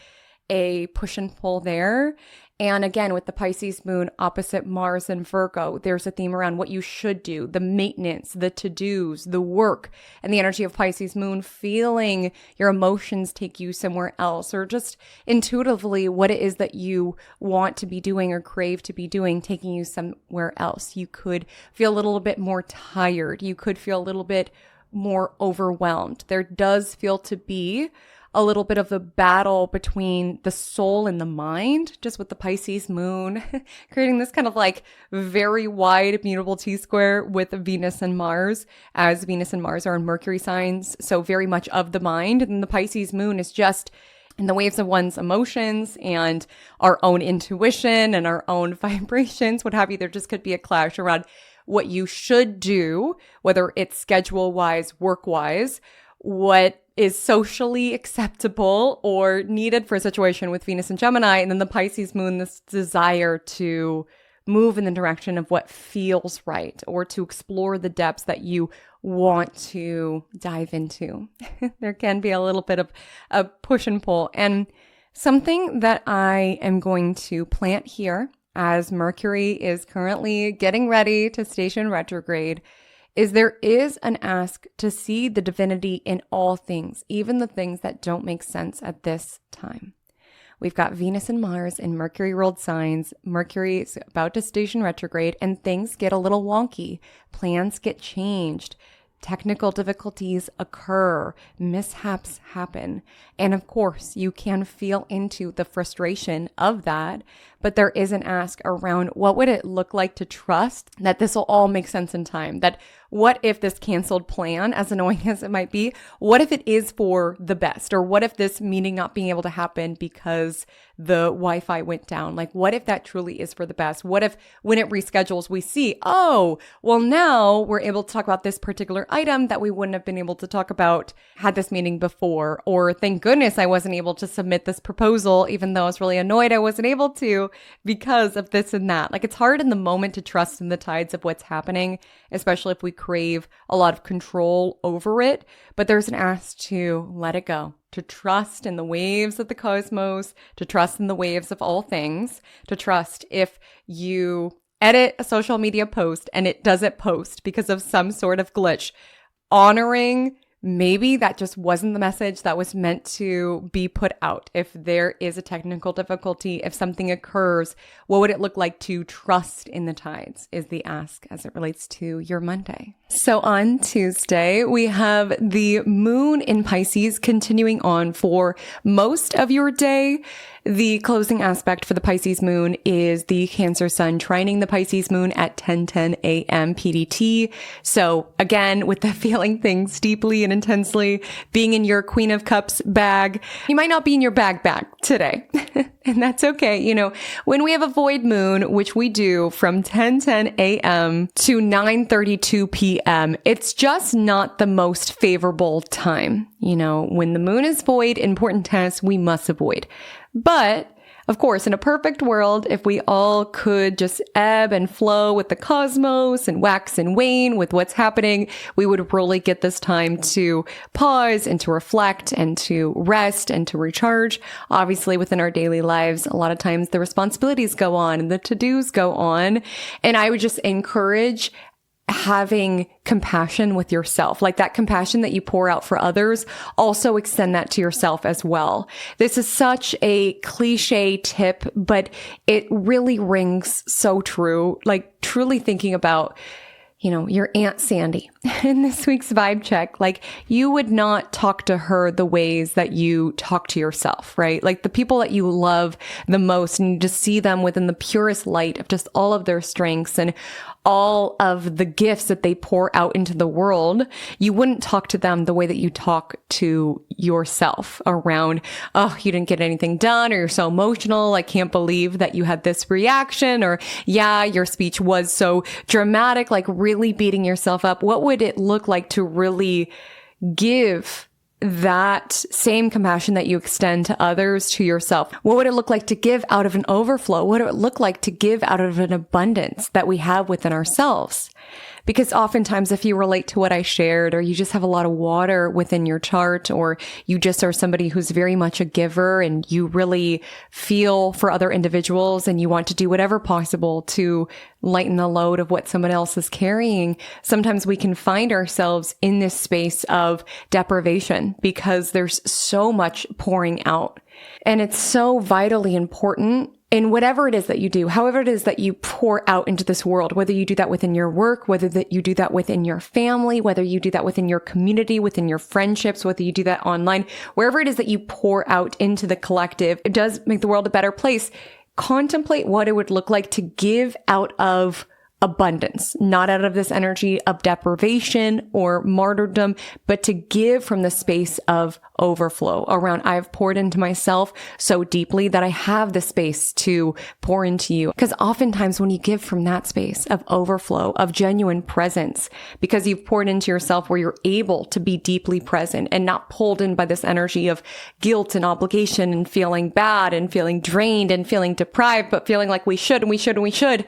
a push and pull there. And again, with the Pisces moon opposite Mars and Virgo, there's a theme around what you should do, the maintenance, the to-dos, the work, and the energy of Pisces moon, feeling your emotions take you somewhere else, or just intuitively what it is that you want to be doing or crave to be doing, taking you somewhere else. You could feel a little bit more tired. You could feel a little bit more overwhelmed. There does feel to be a little bit of a battle between the soul and the mind, just with the Pisces moon, creating this kind of like very wide mutable T-square with Venus and Mars, as Venus and Mars are in Mercury signs, so very much of the mind. And the Pisces moon is just in the waves of one's emotions and our own intuition and our own vibrations, what have you. There just could be a clash around what you should do, whether it's schedule-wise, work-wise, what is socially acceptable or needed for a situation with Venus and Gemini. And then the Pisces moon, this desire to move in the direction of what feels right or to explore the depths that you want to dive into. There can be a little bit of a push and pull. And something that I am going to plant here as Mercury is currently getting ready to station retrograde is there is an ask to see the divinity in all things, even the things that don't make sense at this time. We've got Venus and Mars in Mercury ruled signs. Mercury is about to station retrograde and things get a little wonky. Plans get changed. Technical difficulties occur, mishaps happen. And of course, you can feel into the frustration of that, but there is an ask around what would it look like to trust that this will all make sense in time, that what if this canceled plan, as annoying as it might be, what if it is for the best? Or what if this meeting not being able to happen because the Wi-Fi went down? Like, what if that truly is for the best? What if when it reschedules, we see, oh, well, now we're able to talk about this particular item that we wouldn't have been able to talk about had this meeting before, or thank goodness I wasn't able to submit this proposal, even though I was really annoyed I wasn't able to because of this and that. Like, it's hard in the moment to trust in the tides of what's happening, especially if we crave a lot of control over it. But there's an ask to let it go, to trust in the waves of the cosmos, to trust in the waves of all things, to trust if you edit a social media post and it doesn't post because of some sort of glitch, honoring maybe that just wasn't the message that was meant to be put out. If there is a technical difficulty, if something occurs, what would it look like to trust in the tides is the ask as it relates to your Monday. So on Tuesday, we have the moon in Pisces continuing on for most of your day. The closing aspect for the Pisces moon is the Cancer sun trining the Pisces moon at 10:10 a.m. PDT. So again, with the feeling things deeply and intensely, being in your Queen of Cups bag, you might not be in your bag today. And that's okay. You know, when we have a void moon, which we do from 10:10 a.m. to 9:32 p.m., it's just not the most favorable time. You know, when the moon is void, important tasks we must avoid. But of course, in a perfect world, if we all could just ebb and flow with the cosmos and wax and wane with what's happening, we would really get this time to pause and to reflect and to rest and to recharge. Obviously, within our daily lives, a lot of times the responsibilities go on and the to-dos go on. And I would just encourage having compassion with yourself, like that compassion that you pour out for others, also extend that to yourself as well. This is such a cliche tip, but it really rings so true. Like truly thinking about, you know, your Aunt Sandy in this week's vibe check, like you would not talk to her the ways that you talk to yourself, right? Like the people that you love the most and you just see them within the purest light of just all of their strengths and all of the gifts that they pour out into the world, you wouldn't talk to them the way that you talk to yourself around, oh, you didn't get anything done, or you're so emotional, I can't believe that you had this reaction, or yeah, your speech was so dramatic, like really beating yourself up. What would it look like to really give that same compassion that you extend to others to yourself? What would it look like to give out of an overflow? What would it look like to give out of an abundance that we have within ourselves? Because oftentimes if you relate to what I shared, or you just have a lot of water within your chart, or you just are somebody who's very much a giver and you really feel for other individuals and you want to do whatever possible to lighten the load of what someone else is carrying, sometimes we can find ourselves in this space of deprivation because there's so much pouring out. And it's so vitally important in whatever it is that you do, however it is that you pour out into this world, whether you do that within your work, whether that you do that within your family, whether you do that within your community, within your friendships, whether you do that online, wherever it is that you pour out into the collective, it does make the world a better place. Contemplate what it would look like to give out of abundance, not out of this energy of deprivation or martyrdom, but to give from the space of overflow around I've poured into myself so deeply that I have the space to pour into you. Because oftentimes when you give from that space of overflow, of genuine presence, because you've poured into yourself where you're able to be deeply present and not pulled in by this energy of guilt and obligation and feeling bad and feeling drained and feeling deprived, but feeling like we should and we should and we should.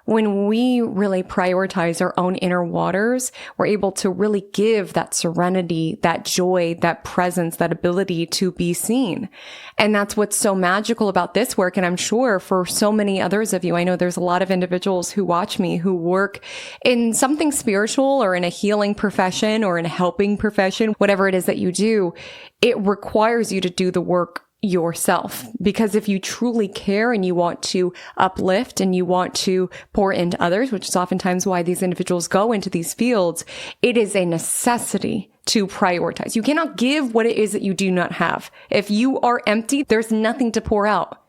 When we really prioritize our own inner waters, we're able to really give that serenity, that joy, that presence, that ability to be seen. And that's what's so magical about this work. And I'm sure for so many others of you, I know there's a lot of individuals who watch me who work in something spiritual or in a healing profession or in a helping profession, whatever it is that you do, it requires you to do the work yourself. Because if you truly care and you want to uplift and you want to pour into others, which is oftentimes why these individuals go into these fields, it is a necessity to prioritize. You cannot give what it is that you do not have. If you are empty, there's nothing to pour out.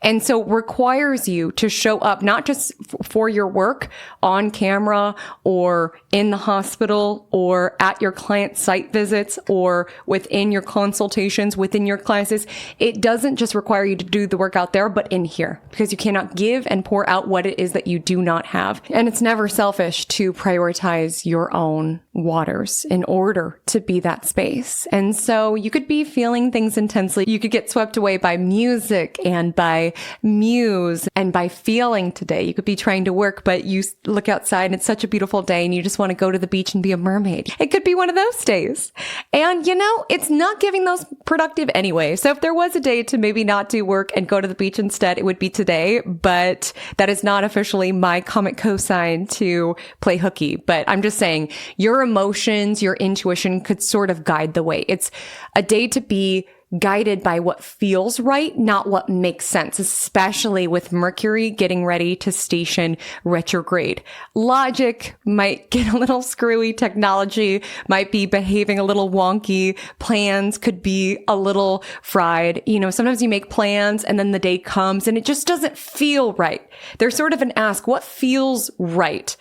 And so requires you to show up, not just for your work on camera or in the hospital or at your client site visits or within your consultations, within your classes. It doesn't just require you to do the work out there, but in here, because you cannot give and pour out what it is that you do not have. And it's never selfish to prioritize your own waters in order to be that space. And so you could be feeling things intensely. You could get swept away by music and by muse and by feeling today. You could be trying to work, but you look outside and it's such a beautiful day and you just want to go to the beach and be a mermaid. It could be one of those days. And it's not giving those productive anyway. So if there was a day to maybe not do work and go to the beach instead, it would be today. But that is not officially my comet cosign to play hooky. But I'm just saying your emotions, your intuition could sort of guide the way. It's a day to be guided by what feels right, not what makes sense, especially with Mercury getting ready to station retrograde. Logic might get a little screwy. Technology might be behaving a little wonky. Plans could be a little fried. Sometimes you make plans and then the day comes and it just doesn't feel right. There's sort of an ask, what feels right?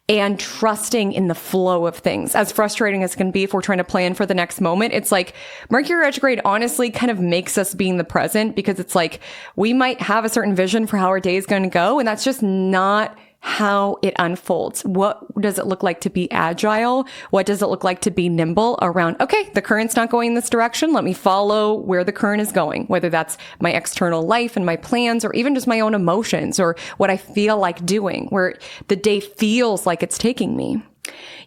And trusting in the flow of things. As frustrating as it can be if we're trying to plan for the next moment, it's like Mercury retrograde honestly kind of makes us be in the present, because it's like we might have a certain vision for how our day is going to go, and that's just not how it unfolds. What does it look like to be agile? What does it look like to be nimble around, okay, the current's not going in this direction. Let me follow where the current is going, whether that's my external life and my plans, or even just my own emotions or what I feel like doing, where the day feels like it's taking me.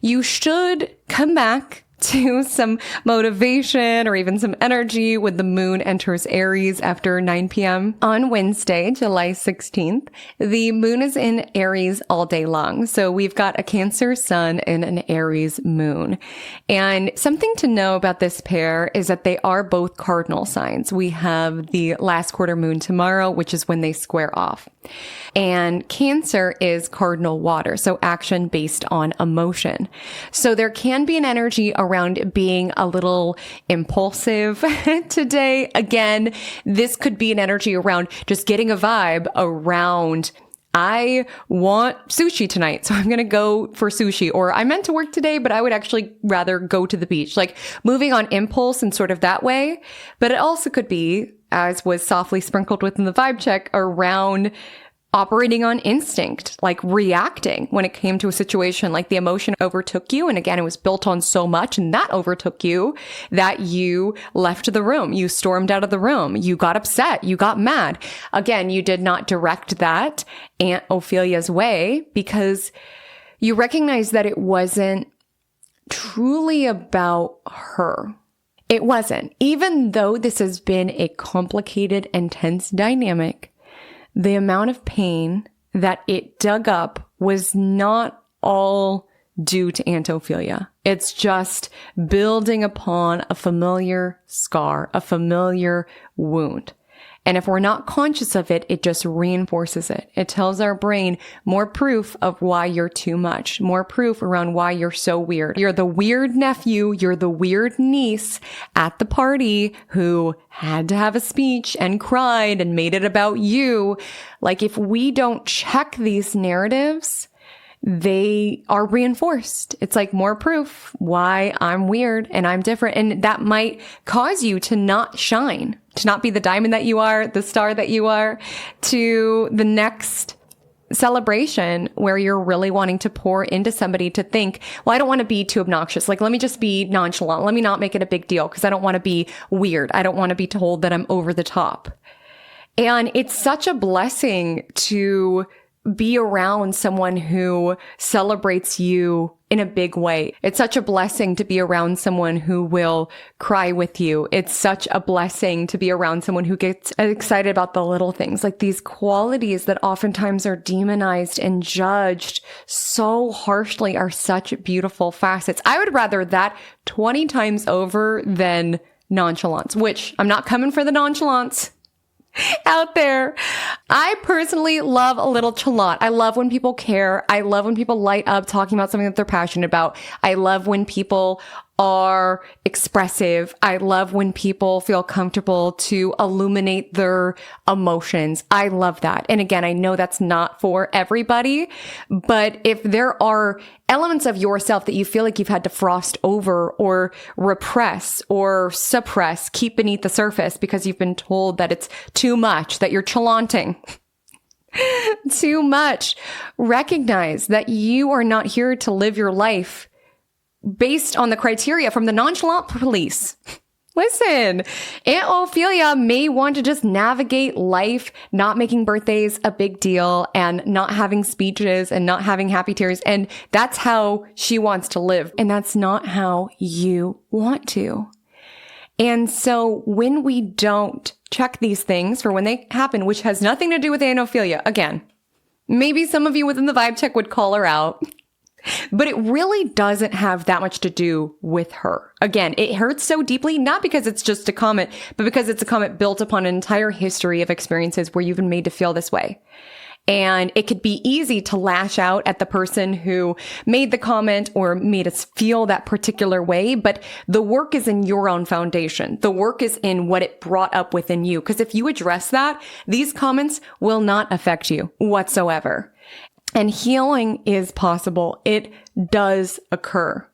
You should come back to some motivation or even some energy when the moon enters Aries after 9 p.m. on Wednesday, July 16th. The moon is in Aries all day long. So we've got a Cancer sun and an Aries moon. And something to know about this pair is that they are both cardinal signs. We have the last quarter moon tomorrow, which is when they square off. And Cancer is cardinal water, so action based on emotion. So there can be an energy around being a little impulsive today. Again, this could be an energy around just getting a vibe around, I want sushi tonight, so I'm going to go for sushi. Or I meant to work today, but I would actually rather go to the beach. Like moving on impulse and sort of that way. But it also could be, as was softly sprinkled within the vibe check, around operating on instinct, like reacting when it came to a situation, like the emotion overtook you. And again, it was built on so much and that overtook you that you left the room. You stormed out of the room. You got upset. You got mad. Again, you did not direct that Aunt Ophelia's way because you recognize that it wasn't truly about her. It wasn't. Even though this has been a complicated and tense dynamic, the amount of pain that it dug up was not all due to Aunt Ophelia. It's just building upon a familiar scar, a familiar wound. And if we're not conscious of it, it just reinforces it. It tells our brain more proof of why you're too much, more proof around why you're so weird. You're the weird nephew, you're the weird niece at the party who had to have a speech and cried and made it about you. Like if we don't check these narratives, they are reinforced. It's like more proof why I'm weird and I'm different. And that might cause you to not shine, to not be the diamond that you are, the star that you are, to the next celebration where you're really wanting to pour into somebody to think, well, I don't want to be too obnoxious. Like, let me just be nonchalant. Let me not make it a big deal because I don't want to be weird. I don't want to be told that I'm over the top. And it's such a blessing to be around someone who celebrates you in a big way. It's such a blessing to be around someone who will cry with you. It's such a blessing to be around someone who gets excited about the little things, like these qualities that oftentimes are demonized and judged so harshly are such beautiful facets. I would rather that 20 times over than nonchalance, which I'm not coming for the nonchalance out there. I personally love a little chalant. I love when people care. I love when people light up talking about something that they're passionate about. I love when people are expressive. I love when people feel comfortable to illuminate their emotions. I love that. And again, I know that's not for everybody, but if there are elements of yourself that you feel like you've had to frost over or repress or suppress, keep beneath the surface because you've been told that it's too much, that you're chalanting too much, recognize that you are not here to live your life based on the criteria from the nonchalant police. Listen, Aunt Ophelia may want to just navigate life, not making birthdays a big deal and not having speeches and not having happy tears. And that's how she wants to live. And that's not how you want to. And so when we don't check these things for when they happen, which has nothing to do with Aunt Ophelia, again, maybe some of you within the vibe check would call her out. But it really doesn't have that much to do with her. Again, it hurts so deeply, not because it's just a comet, but because it's a comet built upon an entire history of experiences where you've been made to feel this way. And it could be easy to lash out at the person who made the comment or made us feel that particular way. But the work is in your own foundation. The work is in what it brought up within you. Because if you address that, these comments will not affect you whatsoever. And healing is possible. It does occur.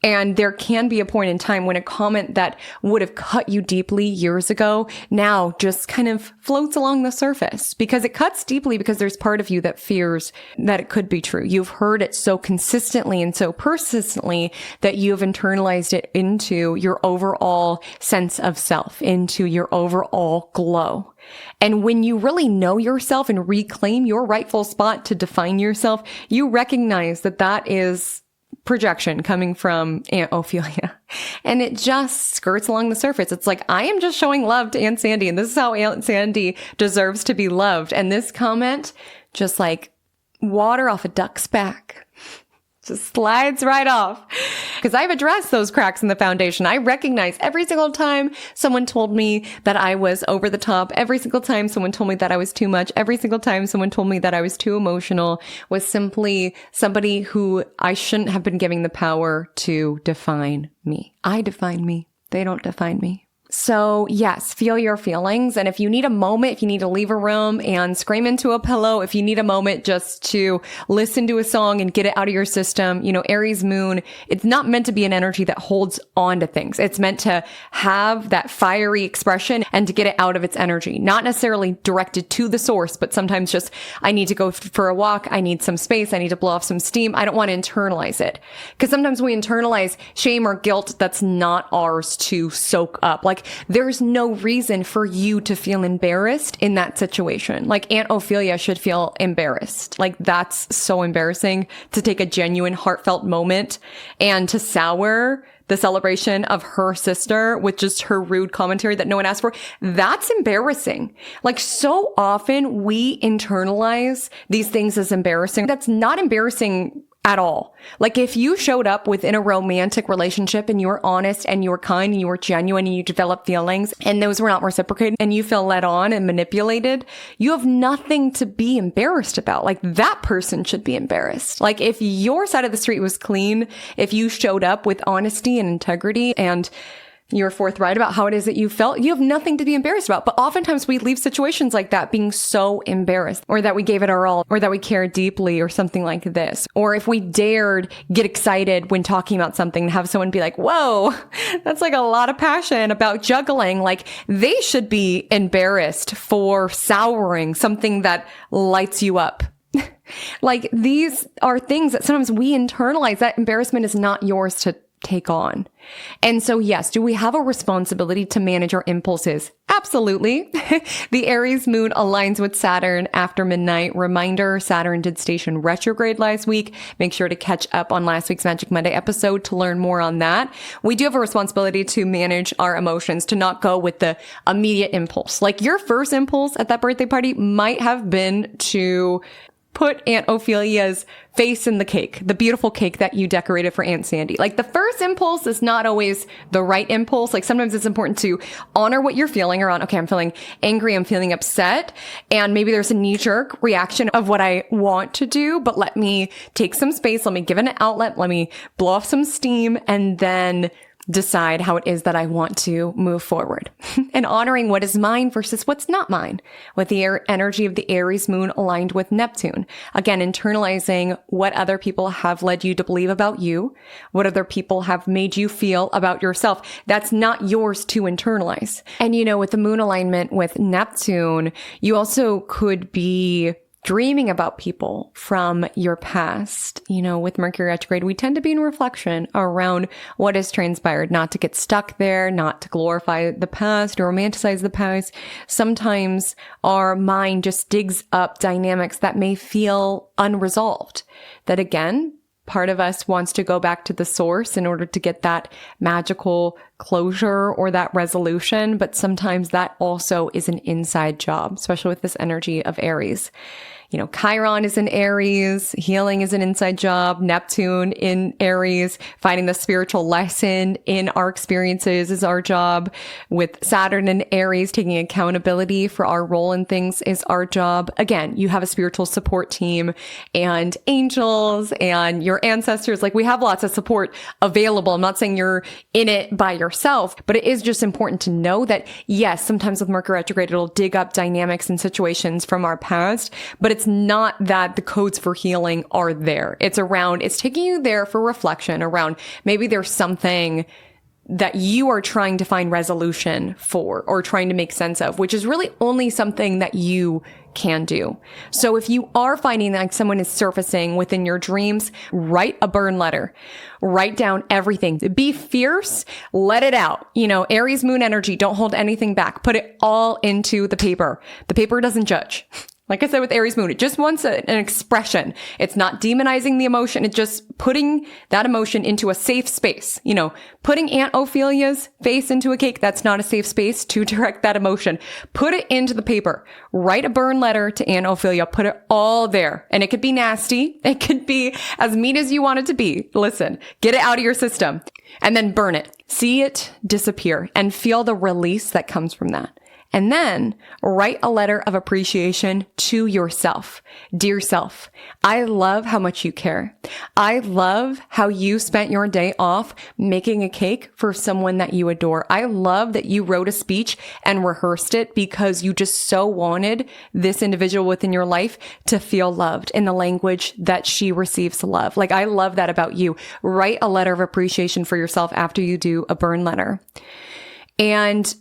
And there can be a point in time when a comment that would have cut you deeply years ago now just kind of floats along the surface because it cuts deeply because there's part of you that fears that it could be true. You've heard it so consistently and so persistently that you've internalized it into your overall sense of self, into your overall glow. And when you really know yourself and reclaim your rightful spot to define yourself, you recognize that that is projection coming from Aunt Ophelia. And it just skirts along the surface. It's like, I am just showing love to Aunt Sandy, and this is how Aunt Sandy deserves to be loved. And this comment, just like water off a duck's back, just slides right off. Because I've addressed those cracks in the foundation. I recognize every single time someone told me that I was over the top, every single time someone told me that I was too much, every single time someone told me that I was too emotional was simply somebody who I shouldn't have been giving the power to define me. I define me. They don't define me. So yes, feel your feelings. And if you need a moment, if you need to leave a room and scream into a pillow, if you need a moment just to listen to a song and get it out of your system, Aries moon, it's not meant to be an energy that holds on to things. It's meant to have that fiery expression and to get it out of its energy, not necessarily directed to the source, but sometimes just, I need to go for a walk. I need some space. I need to blow off some steam. I don't want to internalize it. Because sometimes we internalize shame or guilt that's not ours to soak up. Like, there's no reason for you to feel embarrassed in that situation. Like, Aunt Ophelia should feel embarrassed. Like, that's so embarrassing to take a genuine, heartfelt moment and to sour the celebration of her sister with just her rude commentary that no one asked for. That's embarrassing. Like, so often we internalize these things as embarrassing. That's not embarrassing at all. Like, if you showed up within a romantic relationship and you were honest and you were kind and you were genuine and you developed feelings and those were not reciprocated and you feel led on and manipulated, you have nothing to be embarrassed about. Like, that person should be embarrassed. Like, if your side of the street was clean, if you showed up with honesty and integrity and you're forthright about how it is that you felt, you have nothing to be embarrassed about. But oftentimes we leave situations like that being so embarrassed, or that we gave it our all, or that we cared deeply, or something like this. Or if we dared get excited when talking about something and have someone be like, whoa, that's like a lot of passion about juggling. Like, they should be embarrassed for souring something that lights you up. Like, these are things that sometimes we internalize. That embarrassment is not yours to take on. And so, yes, do we have a responsibility to manage our impulses? Absolutely. The Aries moon aligns with Saturn after midnight. Reminder, Saturn did station retrograde last week. Make sure to catch up on last week's Magic Monday episode to learn more on that. We do have a responsibility to manage our emotions, to not go with the immediate impulse. Like, your first impulse at that birthday party might have been to put Aunt Ophelia's face in the cake, the beautiful cake that you decorated for Aunt Sandy. Like, the first impulse is not always the right impulse. Like, sometimes it's important to honor what you're feeling around. Okay, I'm feeling angry. I'm feeling upset. And maybe there's a knee-jerk reaction of what I want to do, but let me take some space. Let me give it an outlet. Let me blow off some steam and then decide how it is that I want to move forward and honoring what is mine versus what's not mine with the energy of the Aries moon aligned with Neptune. Again, internalizing what other people have led you to believe about you, what other people have made you feel about yourself. That's not yours to internalize. And with the moon alignment with Neptune, you also could be dreaming about people from your past. With Mercury retrograde, we tend to be in reflection around what has transpired, not to get stuck there, not to glorify the past or romanticize the past. Sometimes our mind just digs up dynamics that may feel unresolved. That again, part of us wants to go back to the source in order to get that magical closure or that resolution. But sometimes that also is an inside job, especially with this energy of Aries. Chiron is in Aries, healing is an inside job, Neptune in Aries, finding the spiritual lesson in our experiences is our job. With Saturn in Aries, taking accountability for our role in things is our job. Again, you have a spiritual support team and angels and your ancestors. Like, we have lots of support available. I'm not saying you're in it by yourself, but it is just important to know that, yes, sometimes with Mercury retrograde, it'll dig up dynamics and situations from our past, but it's not that the codes for healing are there. It's taking you there for reflection around maybe there's something that you are trying to find resolution for or trying to make sense of, which is really only something that you can do. So if you are finding like someone is surfacing within your dreams, write a burn letter. Write down everything. Be fierce. Let it out. Aries moon energy. Don't hold anything back. Put it all into the paper. The paper doesn't judge. Like I said with Aries moon, it just wants an expression. It's not demonizing the emotion. It's just putting that emotion into a safe space. Putting Aunt Ophelia's face into a cake, that's not a safe space to direct that emotion. Put it into the paper. Write a burn letter to Aunt Ophelia. Put it all there. And it could be nasty. It could be as mean as you want it to be. Listen, get it out of your system and then burn it. See it disappear and feel the release that comes from that. And then write a letter of appreciation to yourself. Dear self, I love how much you care. I love how you spent your day off making a cake for someone that you adore. I love that you wrote a speech and rehearsed it because you just so wanted this individual within your life to feel loved in the language that she receives love. Like, I love that about you. Write a letter of appreciation for yourself after you do a burn letter. And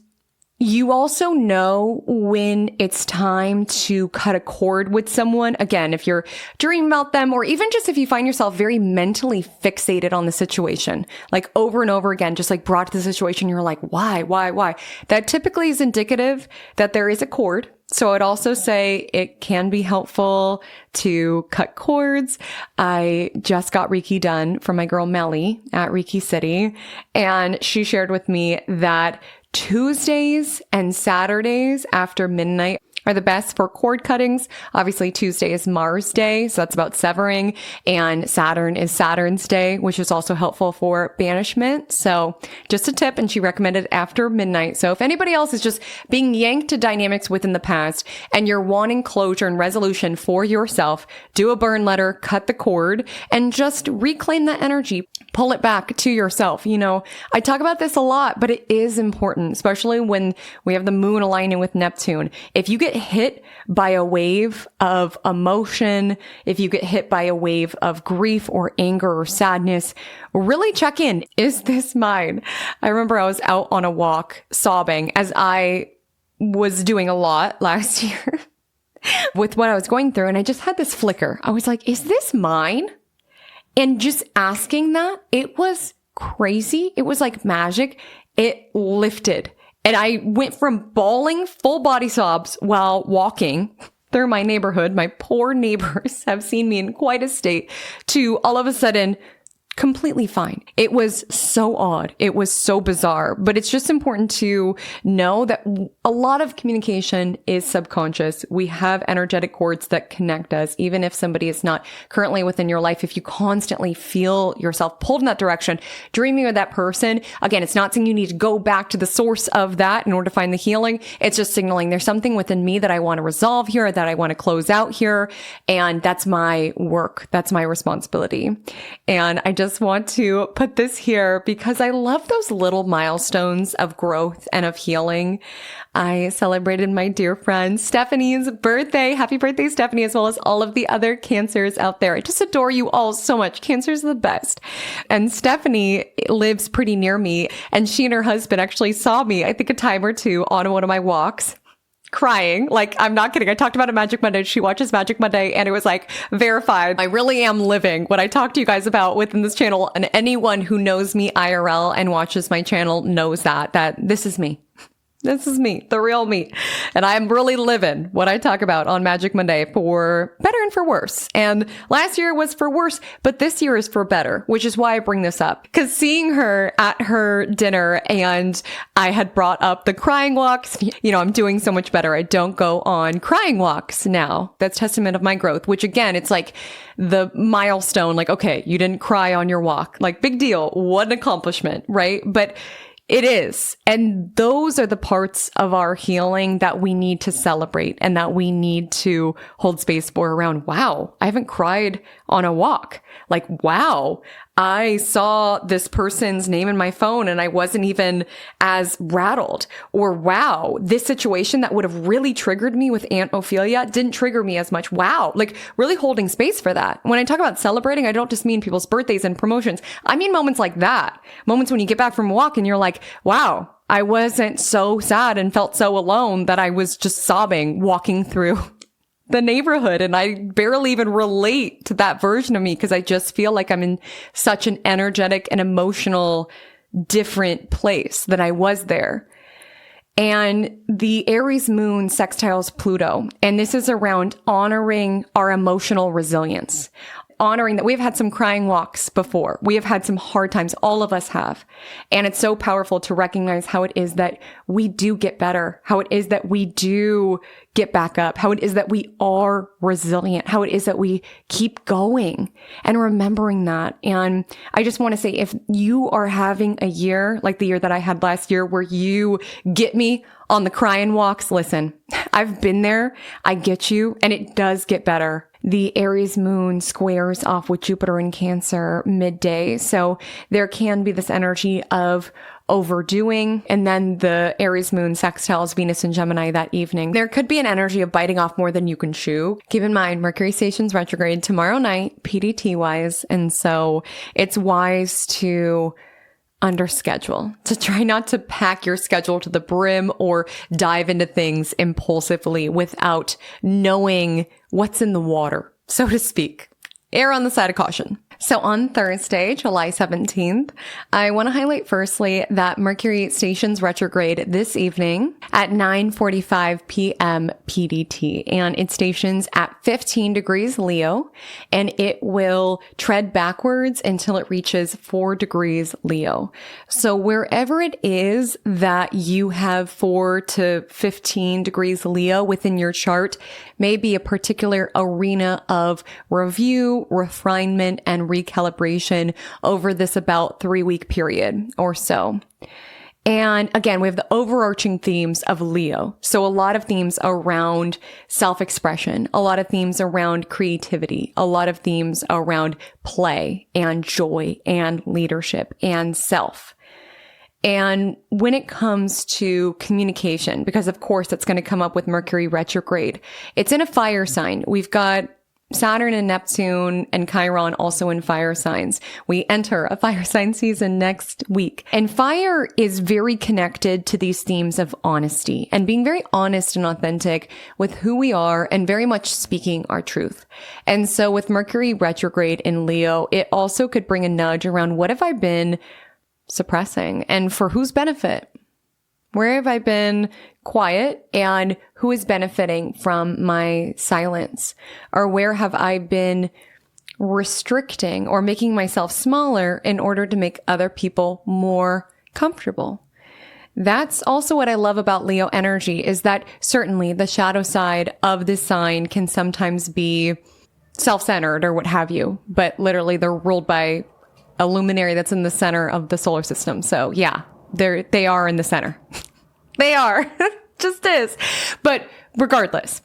you also know when it's time to cut a cord with someone. Again, if you're dreaming about them, or even just if you find yourself very mentally fixated on the situation, like over and over again, just like brought to the situation, you're like, why? That typically is indicative that there is a cord. So I'd also say it can be helpful to cut cords. I just got Reiki done from my girl Melly at Reiki City, and she shared with me that Tuesdays and Saturdays after midnight are the best for cord cuttings. Obviously, Tuesday is Mars Day, so that's about severing, and Saturn is Saturn's Day, which is also helpful for banishment. So just a tip, and she recommended after midnight. So if anybody else is just being yanked to dynamics within the past and you're wanting closure and resolution for yourself, do a burn letter, cut the cord, and just reclaim that energy. Pull it back to yourself. I talk about this a lot, but it is important, especially when we have the moon aligning with Neptune. If you get hit by a wave of emotion, if you get hit by a wave of grief or anger or sadness, really check in. Is this mine? I remember I was out on a walk sobbing, as I was doing a lot last year with what I was going through. And I just had this flicker. I was like, is this mine? And just asking that, it was crazy. It was like magic. It lifted. And I went from bawling full body sobs while walking through my neighborhood. My poor neighbors have seen me in quite a state, to all of a sudden completely fine. It was so odd. It was so bizarre, but it's just important to know that a lot of communication is subconscious. We have energetic cords that connect us, even if somebody is not currently within your life. If you constantly feel yourself pulled in that direction, dreaming of that person, again, it's not saying you need to go back to the source of that in order to find the healing. It's just signaling there's something within me that I want to resolve here, that I want to close out here. And that's my work. That's my responsibility. And I just just want to put this here because I love those little milestones of growth and of healing. I celebrated my dear friend Stephanie's birthday. Happy birthday, Stephanie, as well as all of the other Cancers out there. I just adore you all so much. Cancers are the best. And Stephanie lives pretty near me, and she and her husband actually saw me, I think, a time or two on one of my walks, crying. Like, I'm not kidding. I talked about a Magic Monday. She watches Magic Monday, and it was like verified. I really am living what I talk to you guys about within this channel. And anyone who knows me IRL and watches my channel knows that this is me. This is me, the real me. And I'm really living what I talk about on Magic Monday for better and for worse. And last year was for worse, but this year is for better, which is why I bring this up. Because seeing her at her dinner, and I had brought up the crying walks, I'm doing so much better. I don't go on crying walks now. That's testament of my growth, which again, it's like the milestone, like, okay, you didn't cry on your walk. Like, big deal. What an accomplishment, right? But it is. And those are the parts of our healing that we need to celebrate and that we need to hold space for around, wow, I haven't cried on a walk. Like, wow, I saw this person's name in my phone and I wasn't even as rattled. Or wow, this situation that would have really triggered me with Aunt Ophelia didn't trigger me as much. Wow. Like, really holding space for that. When I talk about celebrating, I don't just mean people's birthdays and promotions. I mean moments like that. Moments when you get back from a walk and you're like, wow, I wasn't so sad and felt so alone that I was just sobbing walking through the neighborhood. And I barely even relate to that version of me because I just feel like I'm in such an energetic and emotional different place than I was there. And the Aries moon sextiles Pluto. And this is around honoring our emotional resilience. Honoring that we've had some crying walks before. We have had some hard times. All of us have. And it's so powerful to recognize how it is that we do get better, how it is that we do get back up, how it is that we are resilient, how it is that we keep going and remembering that. And I just want to say, if you are having a year like the year that I had last year where you get me on the crying walks, listen, I've been there. I get you. And it does get better. The Aries moon squares off with Jupiter in Cancer midday. So there can be this energy of overdoing. And then the Aries moon sextiles Venus and Gemini that evening. There could be an energy of biting off more than you can chew. Keep in mind, Mercury stations retrograde tomorrow night, PDT wise. And so it's wise to under schedule, to try not to pack your schedule to the brim or dive into things impulsively without knowing what's in the water, so to speak. Err on the side of caution. So on Thursday, July 17th, I want to highlight firstly that Mercury stations retrograde this evening at 9:45 p.m. PDT, and it stations at 15 degrees Leo, and it will tread backwards until it reaches 4 degrees Leo. So wherever it is that you have 4 to 15 degrees Leo within your chart may be a particular arena of review, refinement, and recalibration over this about 3-week period or so. And again, we have the overarching themes of Leo. So a lot of themes around self-expression, a lot of themes around creativity, a lot of themes around play and joy and leadership and self. And when it comes to communication, because of course that's going to come up with Mercury retrograde, it's in a fire sign. We've got Saturn and Neptune and Chiron also in fire signs. We enter a fire sign season next week. And fire is very connected to these themes of honesty and being very honest and authentic with who we are and very much speaking our truth. And so with Mercury retrograde in Leo, it also could bring a nudge around what have I been suppressing and for whose benefit? Where have I been quiet and who is benefiting from my silence? Or where have I been restricting or making myself smaller in order to make other people more comfortable? That's also what I love about Leo energy is that certainly the shadow side of this sign can sometimes be self-centered or what have you, but literally they're ruled by a luminary that's in the center of the solar system. So yeah, they are in the center. They are. Just is. But regardless,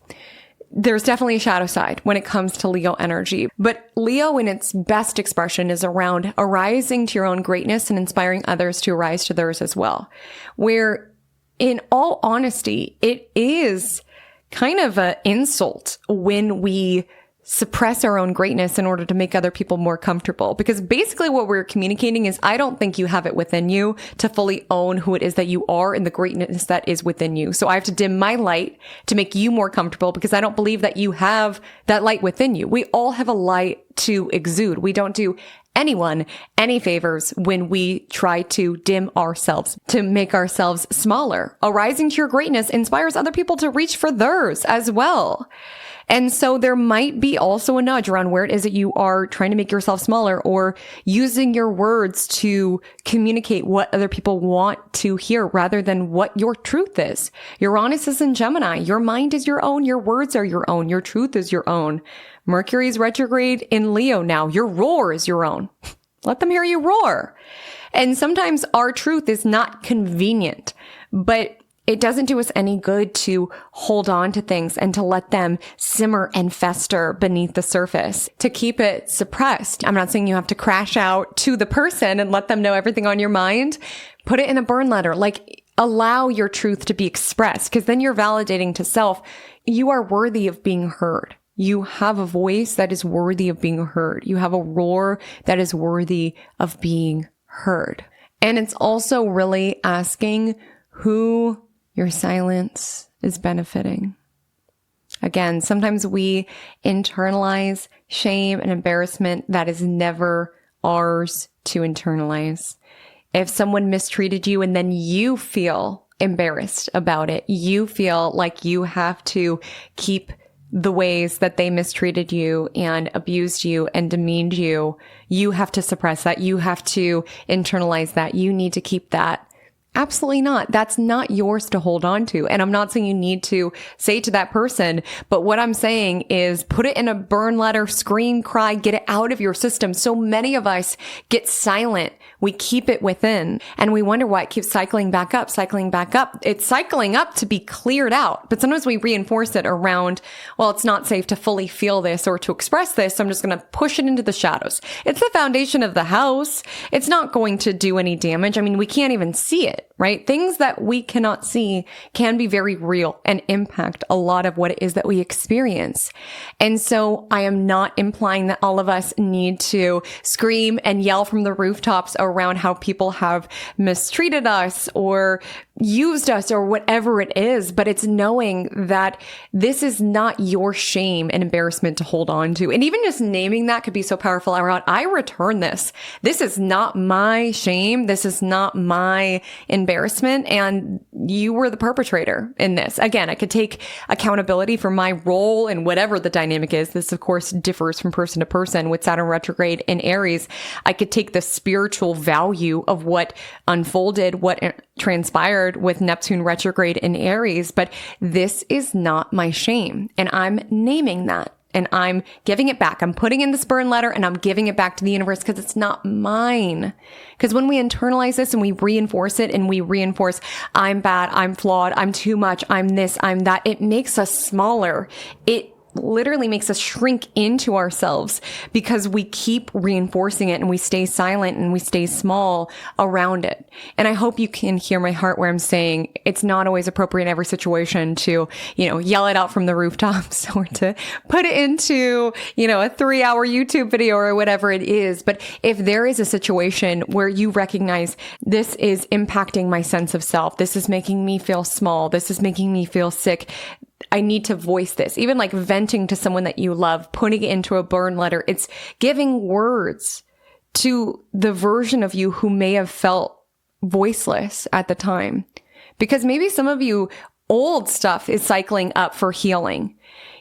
there's definitely a shadow side when it comes to Leo energy. But Leo in its best expression is around arising to your own greatness and inspiring others to arise to theirs as well. Where in all honesty, it is kind of an insult when we suppress our own greatness in order to make other people more comfortable. Because basically what we're communicating is, I don't think you have it within you to fully own who it is that you are and the greatness that is within you. So I have to dim my light to make you more comfortable because I don't believe that you have that light within you. We all have a light to exude. We don't do anyone any favors when we try to dim ourselves, to make ourselves smaller. Arising to your greatness inspires other people to reach for theirs as well. And so there might be also a nudge around where it is that you are trying to make yourself smaller or using your words to communicate what other people want to hear rather than what your truth is. Uranus is in Gemini. Your mind is your own. Your words are your own. Your truth is your own. Mercury is retrograde in Leo now. Your roar is your own. Let them hear you roar. And sometimes our truth is not convenient, but it doesn't do us any good to hold on to things and to let them simmer and fester beneath the surface, to keep it suppressed. I'm not saying you have to crash out to the person and let them know everything on your mind. Put it in a burn letter. Like, allow your truth to be expressed, because then you're validating to self, you are worthy of being heard. You have a voice that is worthy of being heard. You have a roar that is worthy of being heard. And it's also really asking who your silence is benefiting. Again, sometimes we internalize shame and embarrassment that is never ours to internalize. If someone mistreated you and then you feel embarrassed about it, you feel like you have to keep the ways that they mistreated you and abused you and demeaned you, you have to suppress that. You have to internalize that. You need to keep that. Absolutely not. That's not yours to hold on to. And I'm not saying you need to say to that person, but what I'm saying is put it in a burn letter, scream, cry, get it out of your system. So many of us get silent. We keep it within and we wonder why it keeps cycling back up, cycling back up. It's cycling up to be cleared out. But sometimes we reinforce it around, well, it's not safe to fully feel this or to express this. So I'm just going to push it into the shadows. It's the foundation of the house. It's not going to do any damage. I mean, we can't even see it. Right? Things that we cannot see can be very real and impact a lot of what it is that we experience. And so I am not implying that all of us need to scream and yell from the rooftops around how people have mistreated us or used us or whatever it is, but it's knowing that this is not your shame and embarrassment to hold on to. And even just naming that could be so powerful around, I return this. This is not my shame. This is not my embarrassment. And you were the perpetrator in this. Again, I could take accountability for my role in whatever the dynamic is. This, of course, differs from person to person. With Saturn retrograde in Aries, I could take the spiritual value of what unfolded, what transpired with Neptune retrograde in Aries, but this is not my shame. And I'm naming that and I'm giving it back. I'm putting in this burn letter and I'm giving it back to the universe because it's not mine. Because when we internalize this and we reinforce it and we reinforce, I'm bad, I'm flawed, I'm too much, I'm this, I'm that, it makes us smaller. It literally makes us shrink into ourselves because we keep reinforcing it and we stay silent and we stay small around it. And I hope you can hear my heart where I'm saying it's not always appropriate in every situation to, yell it out from the rooftops or to put it into, a 3-hour YouTube video or whatever it is. But if there is a situation where you recognize this is impacting my sense of self, this is making me feel small, this is making me feel sick, I need to voice this. Even like venting to someone that you love, putting it into a burn letter. It's giving words to the version of you who may have felt voiceless at the time. Because maybe some of you, old stuff is cycling up for healing.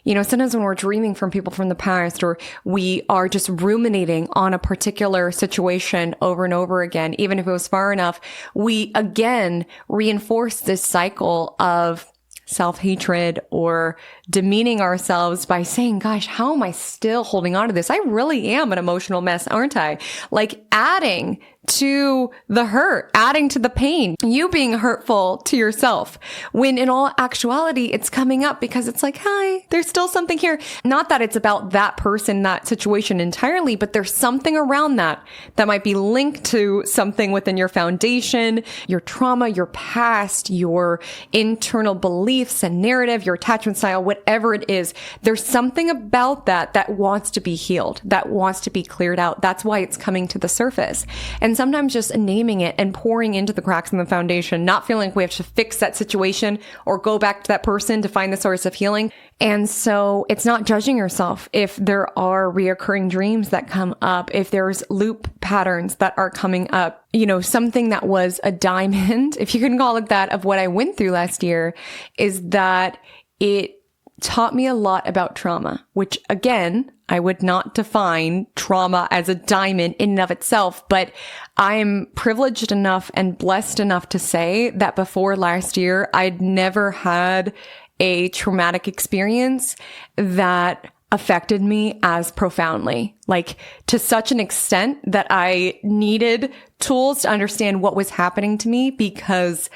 Sometimes when we're dreaming from people from the past or we are just ruminating on a particular situation over and over again, even if it was far enough, we again reinforce this cycle of self-hatred or demeaning ourselves by saying, gosh, how am I still holding on to this? I really am an emotional mess, aren't I? Like adding to the hurt, adding to the pain, you being hurtful to yourself, when in all actuality, it's coming up because it's like, hi, there's still something here. Not that it's about that person, that situation entirely, but there's something around that might be linked to something within your foundation, your trauma, your past, your internal beliefs and narrative, your attachment style, whatever it is. There's something about that wants to be healed, that wants to be cleared out. That's why it's coming to the surface. And sometimes just naming it and pouring into the cracks in the foundation, not feeling like we have to fix that situation or go back to that person to find the source of healing. And so it's not judging yourself if there are reoccurring dreams that come up, if there's loop patterns that are coming up. You know, something that was a diamond, if you can call it that, of what I went through last year is that it taught me a lot about trauma, which again, I would not define trauma as a diamond in and of itself, but I'm privileged enough and blessed enough to say that before last year, I'd never had a traumatic experience that affected me as profoundly, like to such an extent that I needed tools to understand what was happening to me because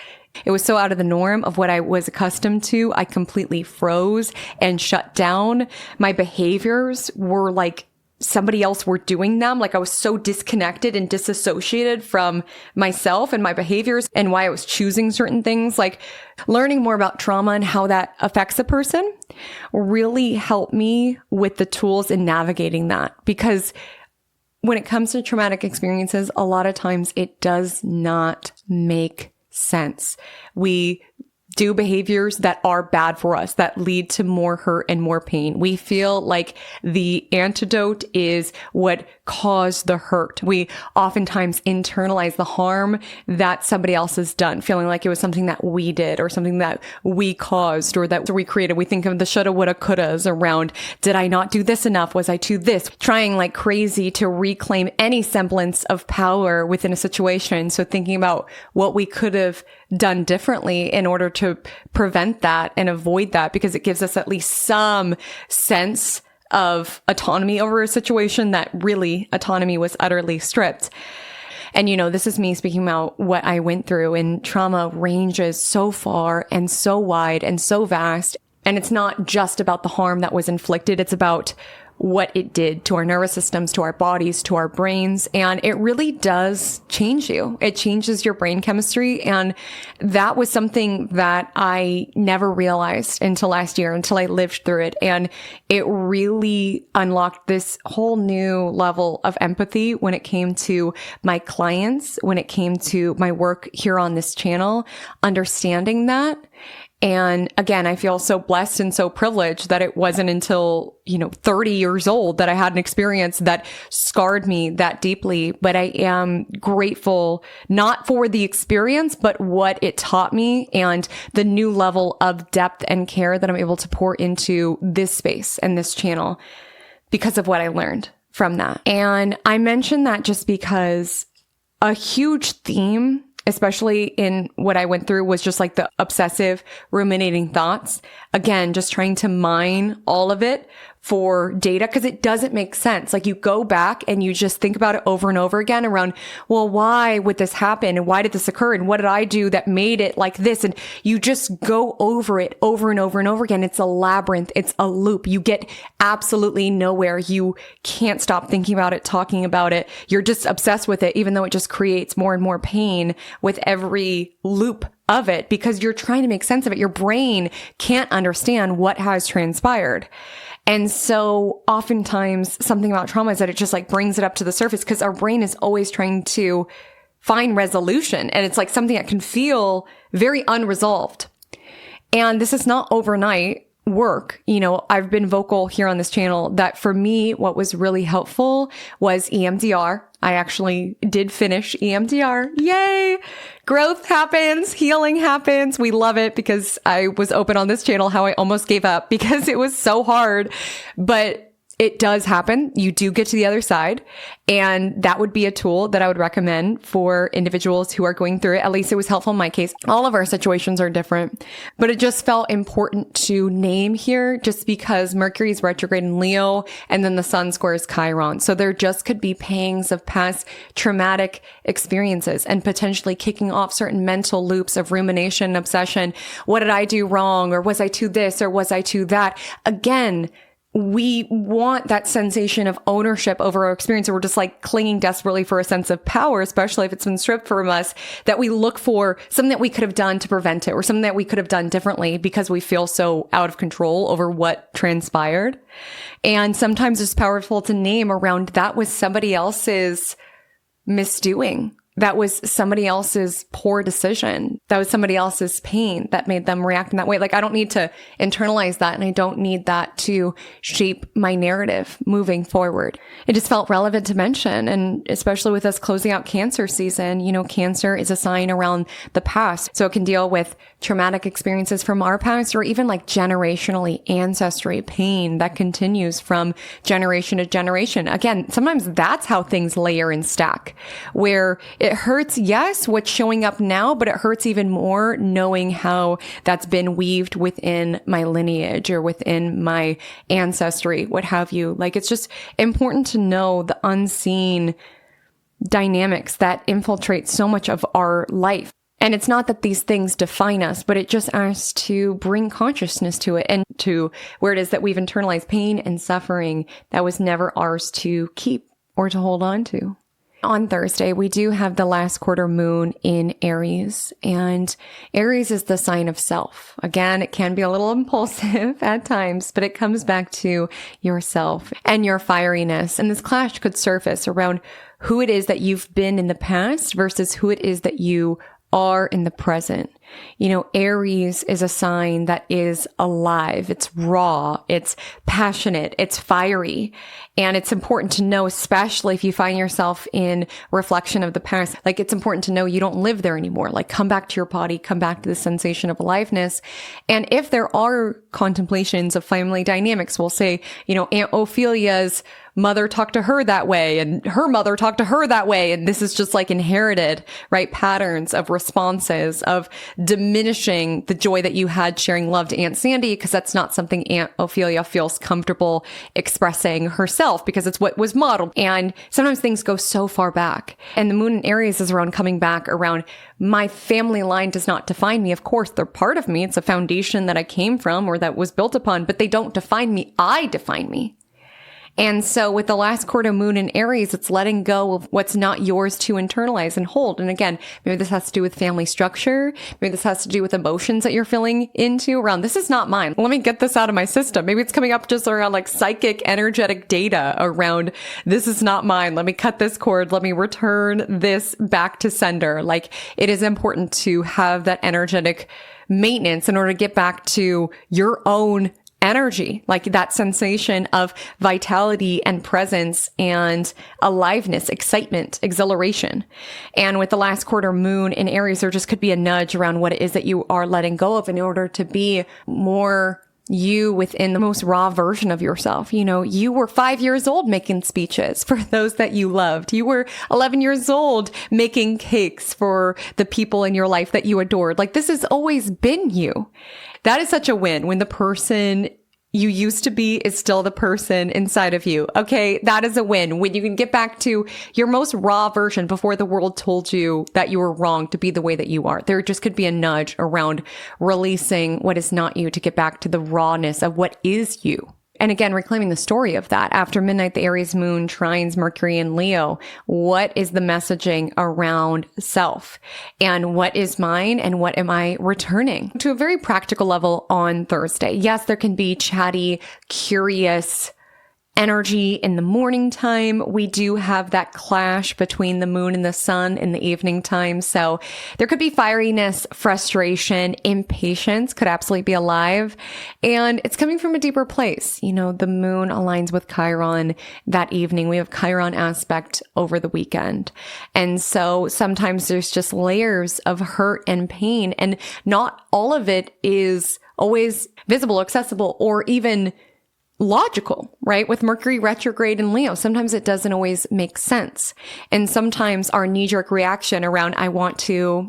it was so out of the norm of what I was accustomed to. I completely froze and shut down. My behaviors were like somebody else were doing them. Like I was so disconnected and disassociated from myself and my behaviors and why I was choosing certain things. Like learning more about trauma and how that affects a person really helped me with the tools in navigating that. Because when it comes to traumatic experiences, a lot of times it does not make sense. We do behaviors that are bad for us, that lead to more hurt and more pain. We feel like the antidote is what caused the hurt. We oftentimes internalize the harm that somebody else has done, feeling like it was something that we did or something that we caused or that we created. We think of the shoulda, woulda, couldas around, did I not do this enough? Was I too this? Trying like crazy to reclaim any semblance of power within a situation. So thinking about what we could have done differently in order to prevent that and avoid that, because it gives us at least some sense of autonomy over a situation that really autonomy was utterly stripped. And, you know, this is me speaking about what I went through, and trauma ranges so far and so wide and so vast. And it's not just about the harm that was inflicted. It's about what it did to our nervous systems, to our bodies, to our brains. And it really does change you. It changes your brain chemistry. And that was something that I never realized until last year, until I lived through it. And it really unlocked this whole new level of empathy when it came to my clients, when it came to my work here on this channel, understanding that. And again, I feel so blessed and so privileged that it wasn't until, 30 years old that I had an experience that scarred me that deeply. But I am grateful not for the experience, but what it taught me and the new level of depth and care that I'm able to pour into this space and this channel because of what I learned from that. And I mention that just because a huge theme, especially in what I went through, was just like the obsessive ruminating thoughts. Again, just trying to mine all of it for data because it doesn't make sense. Like you go back and you just think about it over and over again around, well, why would this happen? And why did this occur? And what did I do that made it like this? And you just go over it over and over and over again. It's a labyrinth. It's a loop. You get absolutely nowhere. You can't stop thinking about it, talking about it. You're just obsessed with it, even though it just creates more and more pain with every loop of it because you're trying to make sense of it. Your brain can't understand what has transpired. And so oftentimes something about trauma is that it just like brings it up to the surface because our brain is always trying to find resolution. And it's like something that can feel very unresolved. And this is not overnight work. I've been vocal here on this channel that for me, what was really helpful was EMDR. I actually did finish EMDR. Yay! Growth happens, healing happens. We love it because I was open on this channel how I almost gave up because it was so hard. But it does happen. You do get to the other side. And that would be a tool that I would recommend for individuals who are going through it. At least it was helpful in my case. All of our situations are different, but it just felt important to name here just because Mercury is retrograde in Leo and then the sun squares Chiron. So there just could be pangs of past traumatic experiences and potentially kicking off certain mental loops of rumination and obsession. What did I do wrong? Or was I to this? Or was I to that? Again, we want that sensation of ownership over our experience. We're just like clinging desperately for a sense of power, especially if it's been stripped from us, that we look for something that we could have done to prevent it or something that we could have done differently because we feel so out of control over what transpired. And sometimes it's powerful to name around that was somebody else's misdoing. That was somebody else's poor decision. That was somebody else's pain that made them react in that way. Like, I don't need to internalize that, and I don't need that to shape my narrative moving forward. It just felt relevant to mention, and especially with us closing out Cancer season, Cancer is a sign around the past. So it can deal with traumatic experiences from our past or even like generationally ancestry pain that continues from generation to generation. Again, sometimes that's how things layer and stack, where it hurts, yes, what's showing up now, but it hurts even more knowing how that's been weaved within my lineage or within my ancestry, what have you. Like, it's just important to know the unseen dynamics that infiltrate so much of our life. And it's not that these things define us, but it just asks to bring consciousness to it and to where it is that we've internalized pain and suffering that was never ours to keep or to hold on to. On Thursday, we do have the last quarter moon in Aries, and Aries is the sign of self. Again, it can be a little impulsive at times, but it comes back to yourself and your fieriness. And this clash could surface around who it is that you've been in the past versus who it is that you are in the present. Aries is a sign that is alive. It's raw. It's passionate. It's fiery. And it's important to know, especially if you find yourself in reflection of the past, like it's important to know you don't live there anymore. Like come back to your body, come back to the sensation of aliveness. And if there are contemplations of family dynamics, we'll say, Aunt Ophelia's mother talked to her that way and her mother talked to her that way. And this is just like inherited, right? Patterns of responses of diminishing the joy that you had sharing love to Aunt Sandy, because that's not something Aunt Ophelia feels comfortable expressing herself because it's what was modeled. And sometimes things go so far back. And the moon in Aries is around coming back around my family line does not define me. Of course, they're part of me. It's a foundation that I came from or that was built upon, but they don't define me. I define me. And so with the last quarter moon in Aries, it's letting go of what's not yours to internalize and hold. And again, maybe this has to do with family structure. Maybe this has to do with emotions that you're feeling into around, this is not mine. Let me get this out of my system. Maybe it's coming up just around like psychic, energetic data around, this is not mine. Let me cut this cord. Let me return this back to sender. Like, it is important to have that energetic maintenance in order to get back to your own energy, like that sensation of vitality and presence and aliveness, excitement, exhilaration. And with the last quarter moon in Aries, there just could be a nudge around what it is that you are letting go of in order to be more you within the most raw version of yourself. You were 5 years old making speeches for those that you loved. You were 11 years old making cakes for the people in your life that you adored. Like, this has always been you. That is such a win when the person you used to be is still the person inside of you. Okay, that is a win. When you can get back to your most raw version before the world told you that you were wrong to be the way that you are. There just could be a nudge around releasing what is not you to get back to the rawness of what is you. And again, reclaiming the story of that. After midnight, the Aries moon trines Mercury in Leo. What is the messaging around self? And what is mine? And what am I returning? To a very practical level on Thursday. Yes, there can be chatty, curious energy in the morning time. We do have that clash between the moon and the sun in the evening time. So there could be fieriness, frustration, impatience could absolutely be alive. And it's coming from a deeper place. The moon aligns with Chiron that evening. We have Chiron aspect over the weekend. And so sometimes there's just layers of hurt and pain, and not all of it is always visible, accessible, or even logical, right? With Mercury retrograde in Leo, sometimes it doesn't always make sense. And sometimes our knee-jerk reaction around, I want to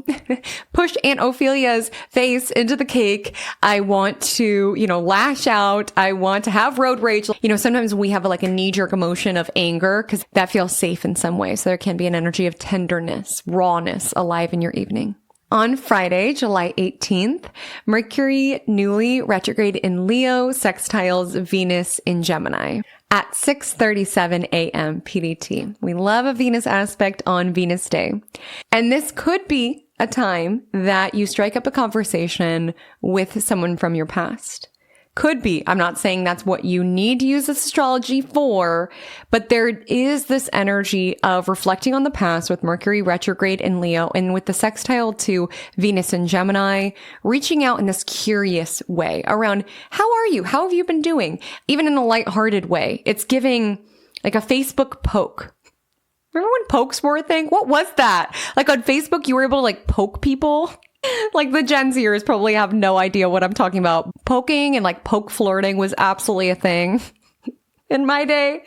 push Aunt Ophelia's face into the cake. I want to, lash out. I want to have road rage. Sometimes we have like a knee-jerk emotion of anger because that feels safe in some way. So there can be an energy of tenderness, rawness alive in your evening. On Friday, July 18th, Mercury newly retrograde in Leo sextiles Venus in Gemini at 6:37 a.m. PDT. We love a Venus aspect on Venus Day. And this could be a time that you strike up a conversation with someone from your past. Could be. I'm not saying that's what you need to use this astrology for, but there is this energy of reflecting on the past with Mercury retrograde in Leo and with the sextile to Venus in Gemini, reaching out in this curious way around, how are you? How have you been doing? Even in a lighthearted way. It's giving like a Facebook poke. Remember when pokes were a thing? What was that? Like on Facebook, you were able to like poke people? Like the Gen Zers probably have no idea what I'm talking about. Poking and like poke flirting was absolutely a thing in my day.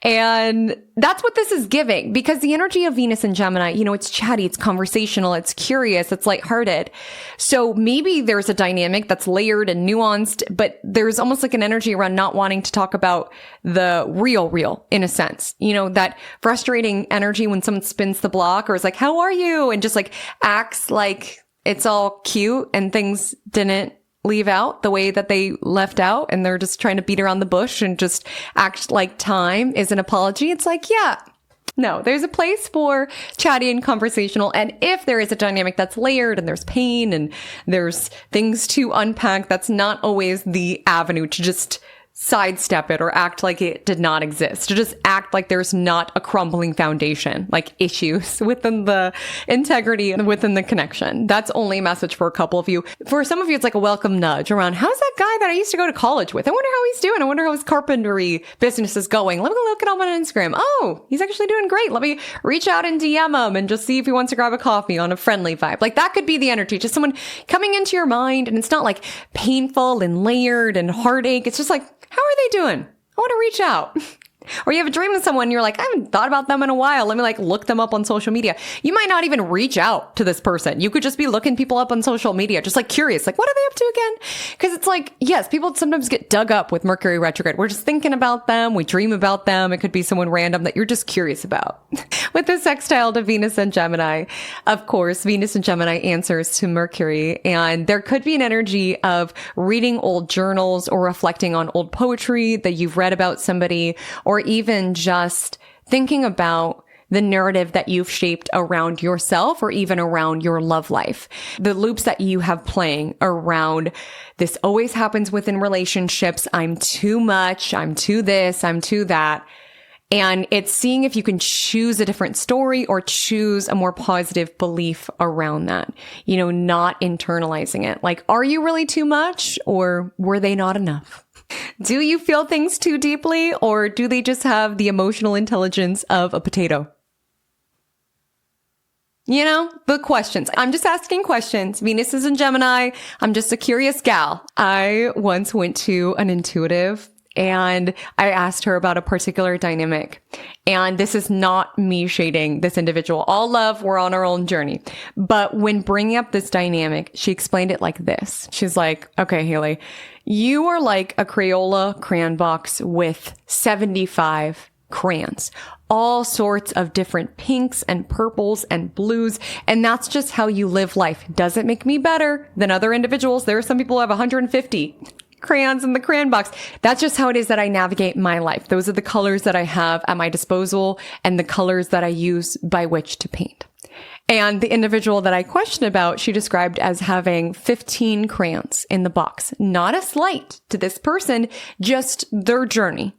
And that's what this is giving, because the energy of Venus and Gemini, it's chatty, it's conversational, it's curious, it's lighthearted. So maybe there's a dynamic that's layered and nuanced, but there's almost like an energy around not wanting to talk about the real in a sense. That frustrating energy when someone spins the block or is like, how are you? And just like acts like it's all cute and things didn't leave out the way that they left out, and they're just trying to beat around the bush and just act like time is an apology. It's like, yeah, no, there's a place for chatty and conversational. And if there is a dynamic that's layered and there's pain and there's things to unpack, that's not always the avenue to just sidestep it or act like it did not exist, to just act like there's not a crumbling foundation, like issues within the integrity and within the connection. That's only a message for a couple of you. For some of you, it's like a welcome nudge around, how's that guy that I used to go to college with? I wonder how he's doing. I wonder how his carpentry business is going. Let me look at him on Instagram. Oh, he's actually doing great. Let me reach out and DM him and just see if he wants to grab a coffee on a friendly vibe. Like that could be the energy, just someone coming into your mind, and it's not like painful and layered and heartache. It's just like, how are they doing? I want to reach out. Or you have a dream with someone and you're like, I haven't thought about them in a while. Let me like look them up on social media. You might not even reach out to this person. You could just be looking people up on social media, just like curious, like what are they up to again? Because it's like, yes, people sometimes get dug up with Mercury retrograde. We're just thinking about them. We dream about them. It could be someone random that you're just curious about. With the sextile to Venus and Gemini, of course, Venus and Gemini answers to Mercury. And there could be an energy of reading old journals or reflecting on old poetry that you've read about somebody, or even just thinking about the narrative that you've shaped around yourself or even around your love life. The loops that you have playing around this always happens within relationships. I'm too much. I'm too this. I'm too that. And it's seeing if you can choose a different story or choose a more positive belief around that, not internalizing it. Like, are you really too much, or were they not enough? Do you feel things too deeply, or do they just have the emotional intelligence of a potato? The questions. I'm just asking questions. Venus is in Gemini. I'm just a curious gal. I once went to an intuitive and I asked her about a particular dynamic. And this is not me shading this individual. All love, we're on our own journey. But when bringing up this dynamic, she explained it like this. She's like, okay, Haley, you are like a Crayola crayon box with 75 crayons, all sorts of different pinks and purples and blues. And that's just how you live life. Doesn't make me better than other individuals. There are some people who have 150 crayons in the crayon box. That's just how it is that I navigate my life. Those are the colors that I have at my disposal and the colors that I use by which to paint. And the individual that I questioned about, she described as having 15 crayons in the box. Not a slight to this person, just their journey,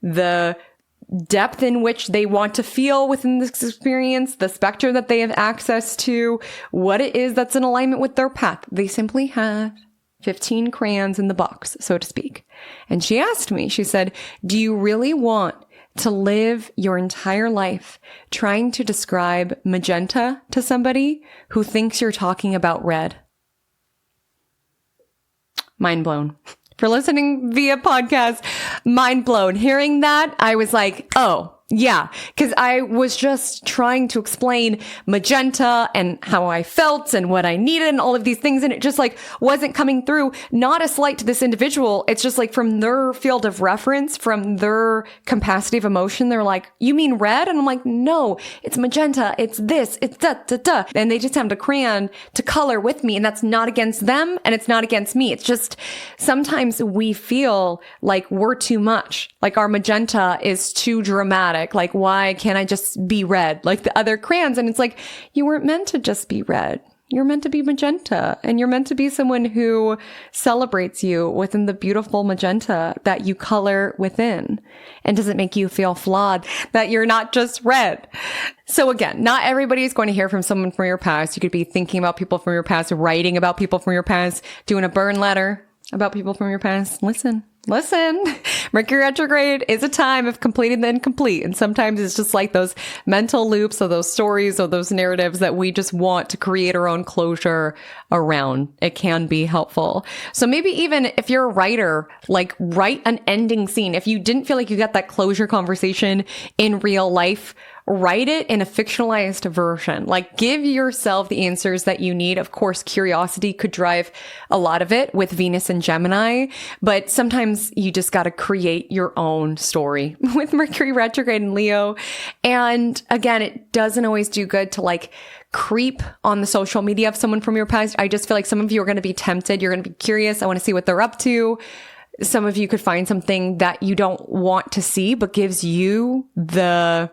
the depth in which they want to feel within this experience, the spectrum that they have access to, what it is that's in alignment with their path. They simply have 15 crayons in the box, so to speak. And she asked me, she said, do you really want to live your entire life trying to describe magenta to somebody who thinks you're talking about red? Mind blown. you're listening via podcast, mind blown. Hearing that, I was like, oh, yeah, because I was just trying to explain magenta and how I felt and what I needed and all of these things. And it just like wasn't coming through. Not a slight to this individual. It's just like from their field of reference, from their capacity of emotion, they're like, you mean red? And I'm like, no, it's magenta. It's this, it's da. And they just have the crayon to color with me. And that's not against them. And it's not against me. It's just sometimes we feel like we're too much. Like our magenta is too dramatic. Like, why can't I just be red like the other crayons? And it's like, you weren't meant to just be red. You're meant to be magenta, and you're meant to be someone who celebrates you within the beautiful magenta that you color within, and doesn't make you feel flawed that you're not just red. So again, not everybody is going to hear from someone from your past. You could be thinking about people from your past, writing about people from your past, doing a burn letter about people from your past. Listen. Mercury retrograde is a time of completing the incomplete. And sometimes it's just like those mental loops or those stories or those narratives that we just want to create our own closure around. It can be helpful. So maybe even if you're a writer, like write an ending scene. If you didn't feel like you got that closure conversation in real life, write it in a fictionalized version. Like give yourself the answers that you need. Of course, curiosity could drive a lot of it with Venus and Gemini, but sometimes you just got to create your own story with Mercury retrograde in Leo. And again, it doesn't always do good to like creep on the social media of someone from your past. I just feel like some of you are going to be tempted. You're going to be curious. I want to see what they're up to. Some of you could find something that you don't want to see, but gives you the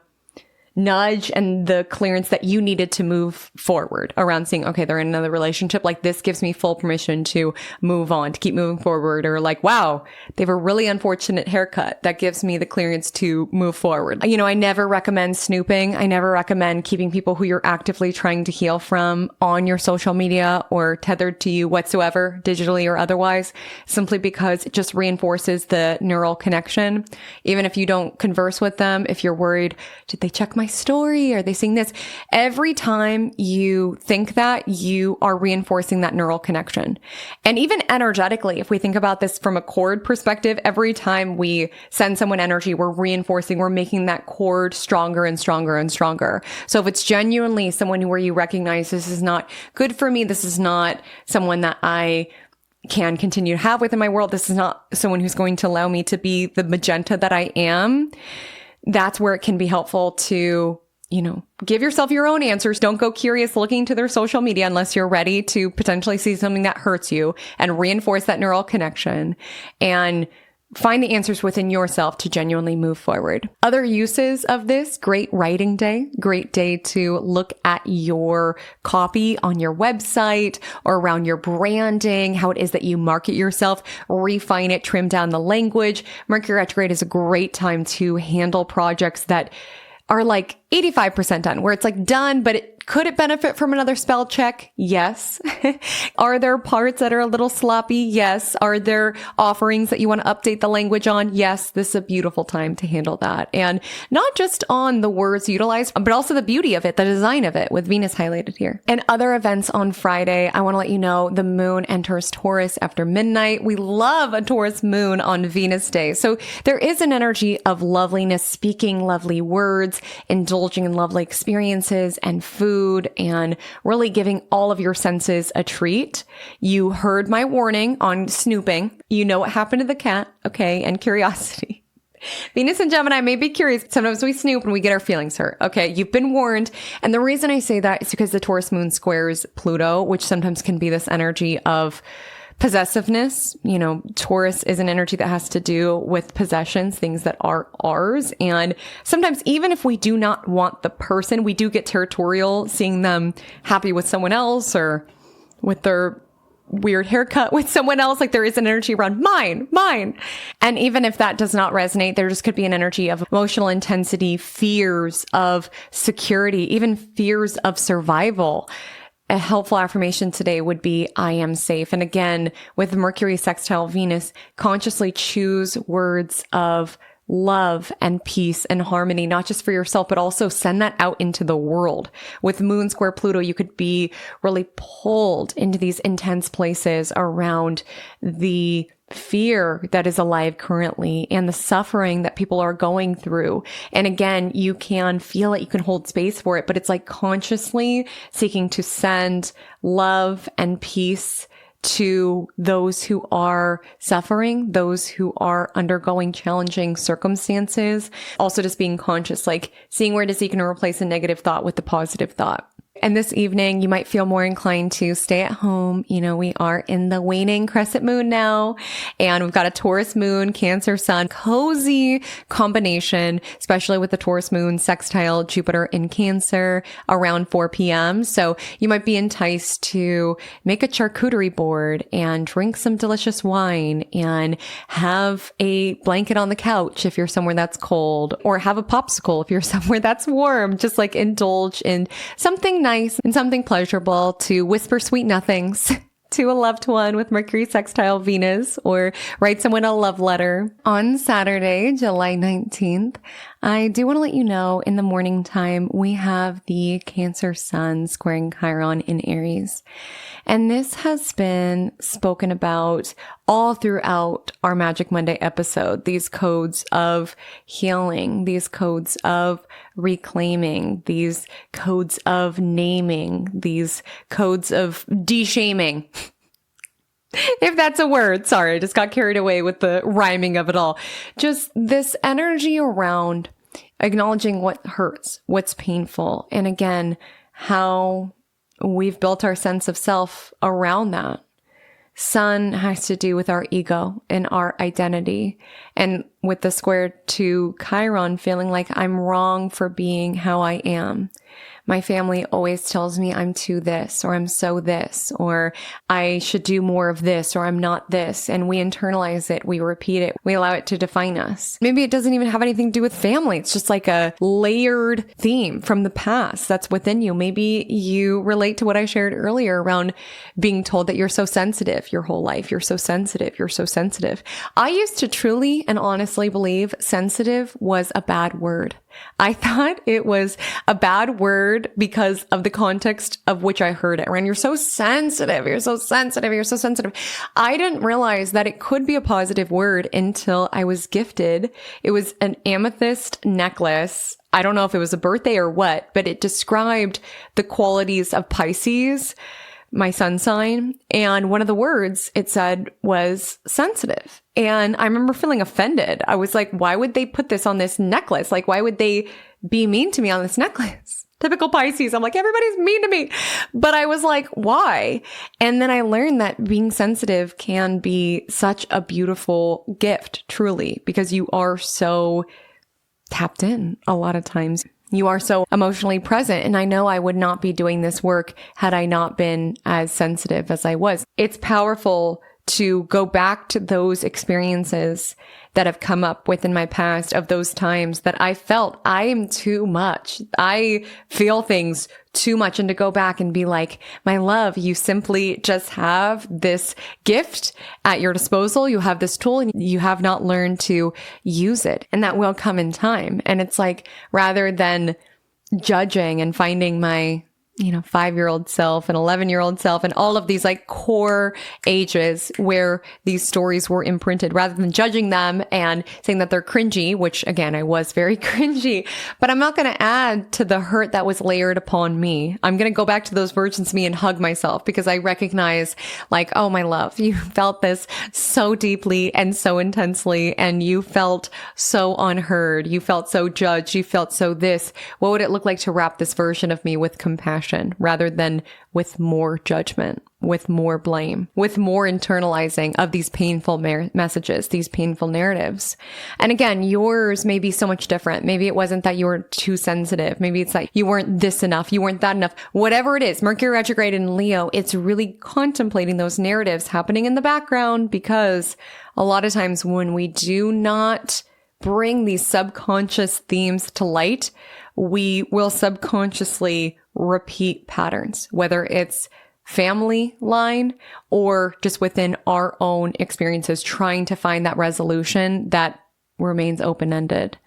nudge and the clearance that you needed to move forward around seeing, okay, they're in another relationship. Like this gives me full permission to move on, to keep moving forward. Or like, wow, they have a really unfortunate haircut. That gives me the clearance to move forward. You know, I never recommend snooping. I never recommend keeping people who you're actively trying to heal from on your social media or tethered to you whatsoever, digitally or otherwise, simply because it just reinforces the neural connection. Even if you don't converse with them, if you're worried, did they check my story? Are they seeing this? Every time you think that, you are reinforcing that neural connection. And even energetically, if we think about this from a cord perspective, every time we send someone energy, we're reinforcing, we're making that cord stronger and stronger and stronger. So if it's genuinely someone where you recognize this is not good for me, this is not someone that I can continue to have within my world, this is not someone who's going to allow me to be the magenta that I am, that's where it can be helpful to, you know, give yourself your own answers. Don't go curious looking to their social media unless you're ready to potentially see something that hurts you, and reinforce that neural connection and find the answers within yourself to genuinely move forward. Other uses of this: great writing day, great day to look at your copy on your website or around your branding, how it is that you market yourself, refine it, trim down the language. Mercury retrograde is a great time to handle projects that are like 85% done, where it's like done, but could it benefit from another spell check? Yes. Are there parts that are a little sloppy? Yes. Are there offerings that you want to update the language on? Yes. This is a beautiful time to handle that. And not just on the words utilized, but also the beauty of it, the design of it, with Venus highlighted here. And other events on Friday, I want to let you know the moon enters Taurus after midnight. We love a Taurus moon on Venus Day. So there is an energy of loveliness, speaking lovely words, indulging in lovely experiences and food, and really giving all of your senses a treat. You heard my warning on snooping. You know what happened to the cat, okay, and curiosity. Venus and Gemini may be curious. Sometimes we snoop and we get our feelings hurt. Okay, you've been warned. And the reason I say that is because the Taurus moon squares Pluto, which sometimes can be this energy of possessiveness. You know, Taurus is an energy that has to do with possessions, things that are ours. And sometimes even if we do not want the person, we do get territorial, seeing them happy with someone else or with their weird haircut with someone else. Like there is an energy around mine. And even if that does not resonate, there just could be an energy of emotional intensity, fears of security, even fears of survival. A helpful affirmation today would be, I am safe. And again, with Mercury sextile Venus, consciously choose words of love and peace and harmony, not just for yourself, but also send that out into the world. With moon square Pluto, you could be really pulled into these intense places around the fear that is alive currently and the suffering that people are going through. And again, you can feel it, you can hold space for it, but it's like consciously seeking to send love and peace to those who are suffering, those who are undergoing challenging circumstances. Also just being conscious, like seeing where to seek and replace a negative thought with the positive thought. And this evening, you might feel more inclined to stay at home. You know, we are in the waning crescent moon now, and we've got a Taurus moon, Cancer sun, cozy combination, especially with the Taurus moon sextile Jupiter in Cancer around 4 p.m. So you might be enticed to make a charcuterie board and drink some delicious wine and have a blanket on the couch if you're somewhere that's cold, or have a popsicle if you're somewhere that's warm. Just like indulge in something nice and something pleasurable to whisper sweet nothings to a loved one with Mercury sextile Venus, or write someone a love letter. On Saturday, July 19th, I do want to let you know in the morning time, we have the Cancer sun squaring Chiron in Aries. And this has been spoken about all throughout our Magic Monday episode. These codes of healing, these codes of reclaiming, these codes of naming, these codes of de-shaming. If that's a word. Sorry, I just got carried away with the rhyming of it all. Just this energy around acknowledging what hurts, what's painful, and again, how we've built our sense of self around that. Sun has to do with our ego and our identity. And with the square to Chiron, feeling like I'm wrong for being how I am. My family always tells me I'm too this, or I'm so this, or I should do more of this, or I'm not this. And we internalize it. We repeat it. We allow it to define us. Maybe it doesn't even have anything to do with family. It's just like a layered theme from the past that's within you. Maybe you relate to what I shared earlier around being told that you're so sensitive your whole life. You're so sensitive. You're so sensitive. I used to truly and honestly believe sensitive was a bad word. I thought it was a bad word because of the context of which I heard it. Around, you're so sensitive, you're so sensitive, you're so sensitive. I didn't realize that it could be a positive word until I was gifted. It was an amethyst necklace. I don't know if it was a birthday or what, but it described the qualities of Pisces, my sun sign. And one of the words it said was sensitive. And I remember feeling offended. I was like, why would they put this on this necklace? Like, why would they be mean to me on this necklace? Typical Pisces. I'm like, everybody's mean to me. But I was like, why? And then I learned that being sensitive can be such a beautiful gift, truly, because you are so tapped in a lot of times. You are so emotionally present. And I know I would not be doing this work had I not been as sensitive as I was. It's powerful to go back to those experiences that have come up within my past, of those times that I felt I am too much. I feel things too much, and to go back and be like, my love, you simply just have this gift at your disposal. You have this tool and you have not learned to use it, and that will come in time. And it's like, rather than judging and finding my 5-year-old self and 11-year-old self and all of these like core ages where these stories were imprinted, rather than judging them and saying that they're cringy, which again, I was very cringy, but I'm not going to add to the hurt that was layered upon me. I'm going to go back to those versions of me and hug myself, because I recognize like, oh, my love, you felt this so deeply and so intensely, and you felt so unheard. You felt so judged. You felt so this. What would it look like to wrap this version of me with compassion rather than with more judgment, with more blame, with more internalizing of these painful messages, these painful narratives? And again, yours may be so much different. Maybe it wasn't that you were too sensitive. Maybe it's like you weren't this enough. You weren't that enough. Whatever it is, Mercury retrograde in Leo, it's really contemplating those narratives happening in the background, because a lot of times when we do not bring these subconscious themes to light, we will subconsciously repeat patterns, whether it's family line or just within our own experiences, trying to find that resolution that remains open-ended.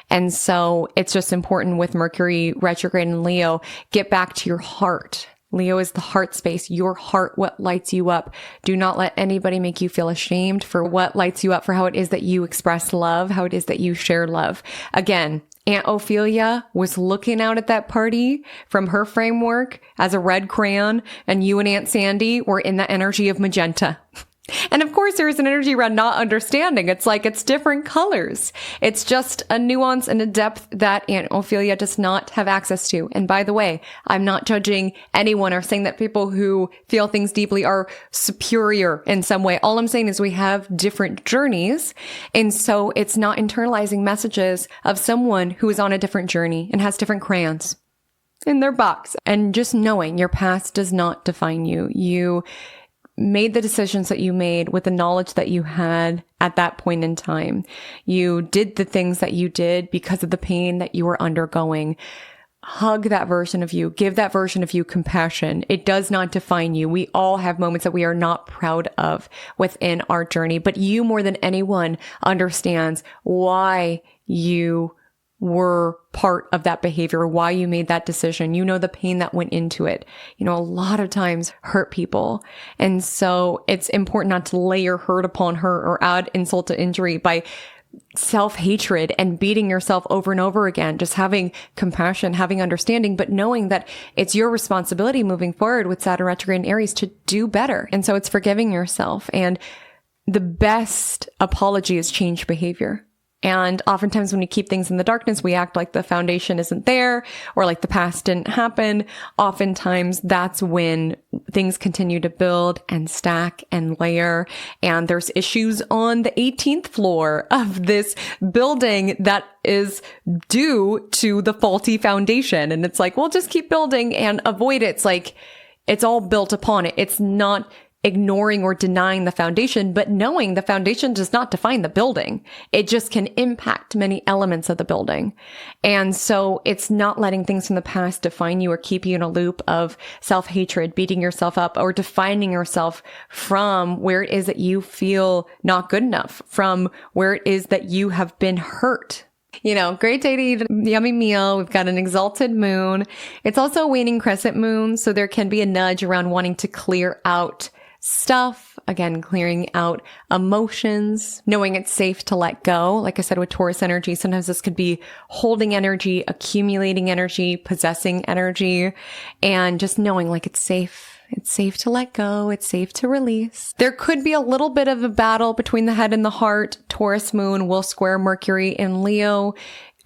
And so it's just important with Mercury retrograde in Leo, get back to your heart. Leo is the heart space, your heart, what lights you up. Do not let anybody make you feel ashamed for what lights you up, for how it is that you express love, how it is that you share love. Again, Aunt Ophelia was looking out at that party from her framework as a red crayon, and you and Aunt Sandy were in the energy of magenta. And of course, there is an energy around not understanding. It's like it's different colors. It's just a nuance and a depth that Aunt Ophelia does not have access to. And by the way, I'm not judging anyone or saying that people who feel things deeply are superior in some way. All I'm saying is we have different journeys. And so it's not internalizing messages of someone who is on a different journey and has different crayons in their box. And just knowing your past does not define you. You made the decisions that you made with the knowledge that you had at that point in time. You did the things that you did because of the pain that you were undergoing. Hug that version of you. Give that version of you compassion. It does not define you. We all have moments that we are not proud of within our journey, but you more than anyone understands why you were part of that behavior, why you made that decision. You know the pain that went into it. You know, a lot of times hurt people. And so it's important not to layer hurt upon hurt or add insult to injury by self-hatred and beating yourself over and over again. Just having compassion, having understanding, but knowing that it's your responsibility moving forward with Saturn retrograde in Aries to do better. And so it's forgiving yourself. And the best apology is change behavior. And oftentimes when we keep things in the darkness, we act like the foundation isn't there or like the past didn't happen. Oftentimes that's when things continue to build and stack and layer. And there's issues on the 18th floor of this building that is due to the faulty foundation. And it's like, well, just keep building and avoid it. It's like, it's all built upon it. It's not ignoring or denying the foundation, but knowing the foundation does not define the building. It just can impact many elements of the building. And so it's not letting things from the past define you or keep you in a loop of self-hatred, beating yourself up, or defining yourself from where it is that you feel not good enough, from where it is that you have been hurt. You know, great day to eat a yummy meal. We've got an exalted moon. It's also a waning crescent moon, so there can be a nudge around wanting to clear out stuff, again, clearing out emotions, knowing it's safe to let go. Like I said, with Taurus energy, sometimes this could be holding energy, accumulating energy, possessing energy, and just knowing like it's safe. It's safe to let go. It's safe to release. There could be a little bit of a battle between the head and the heart. Taurus moon will square Mercury in Leo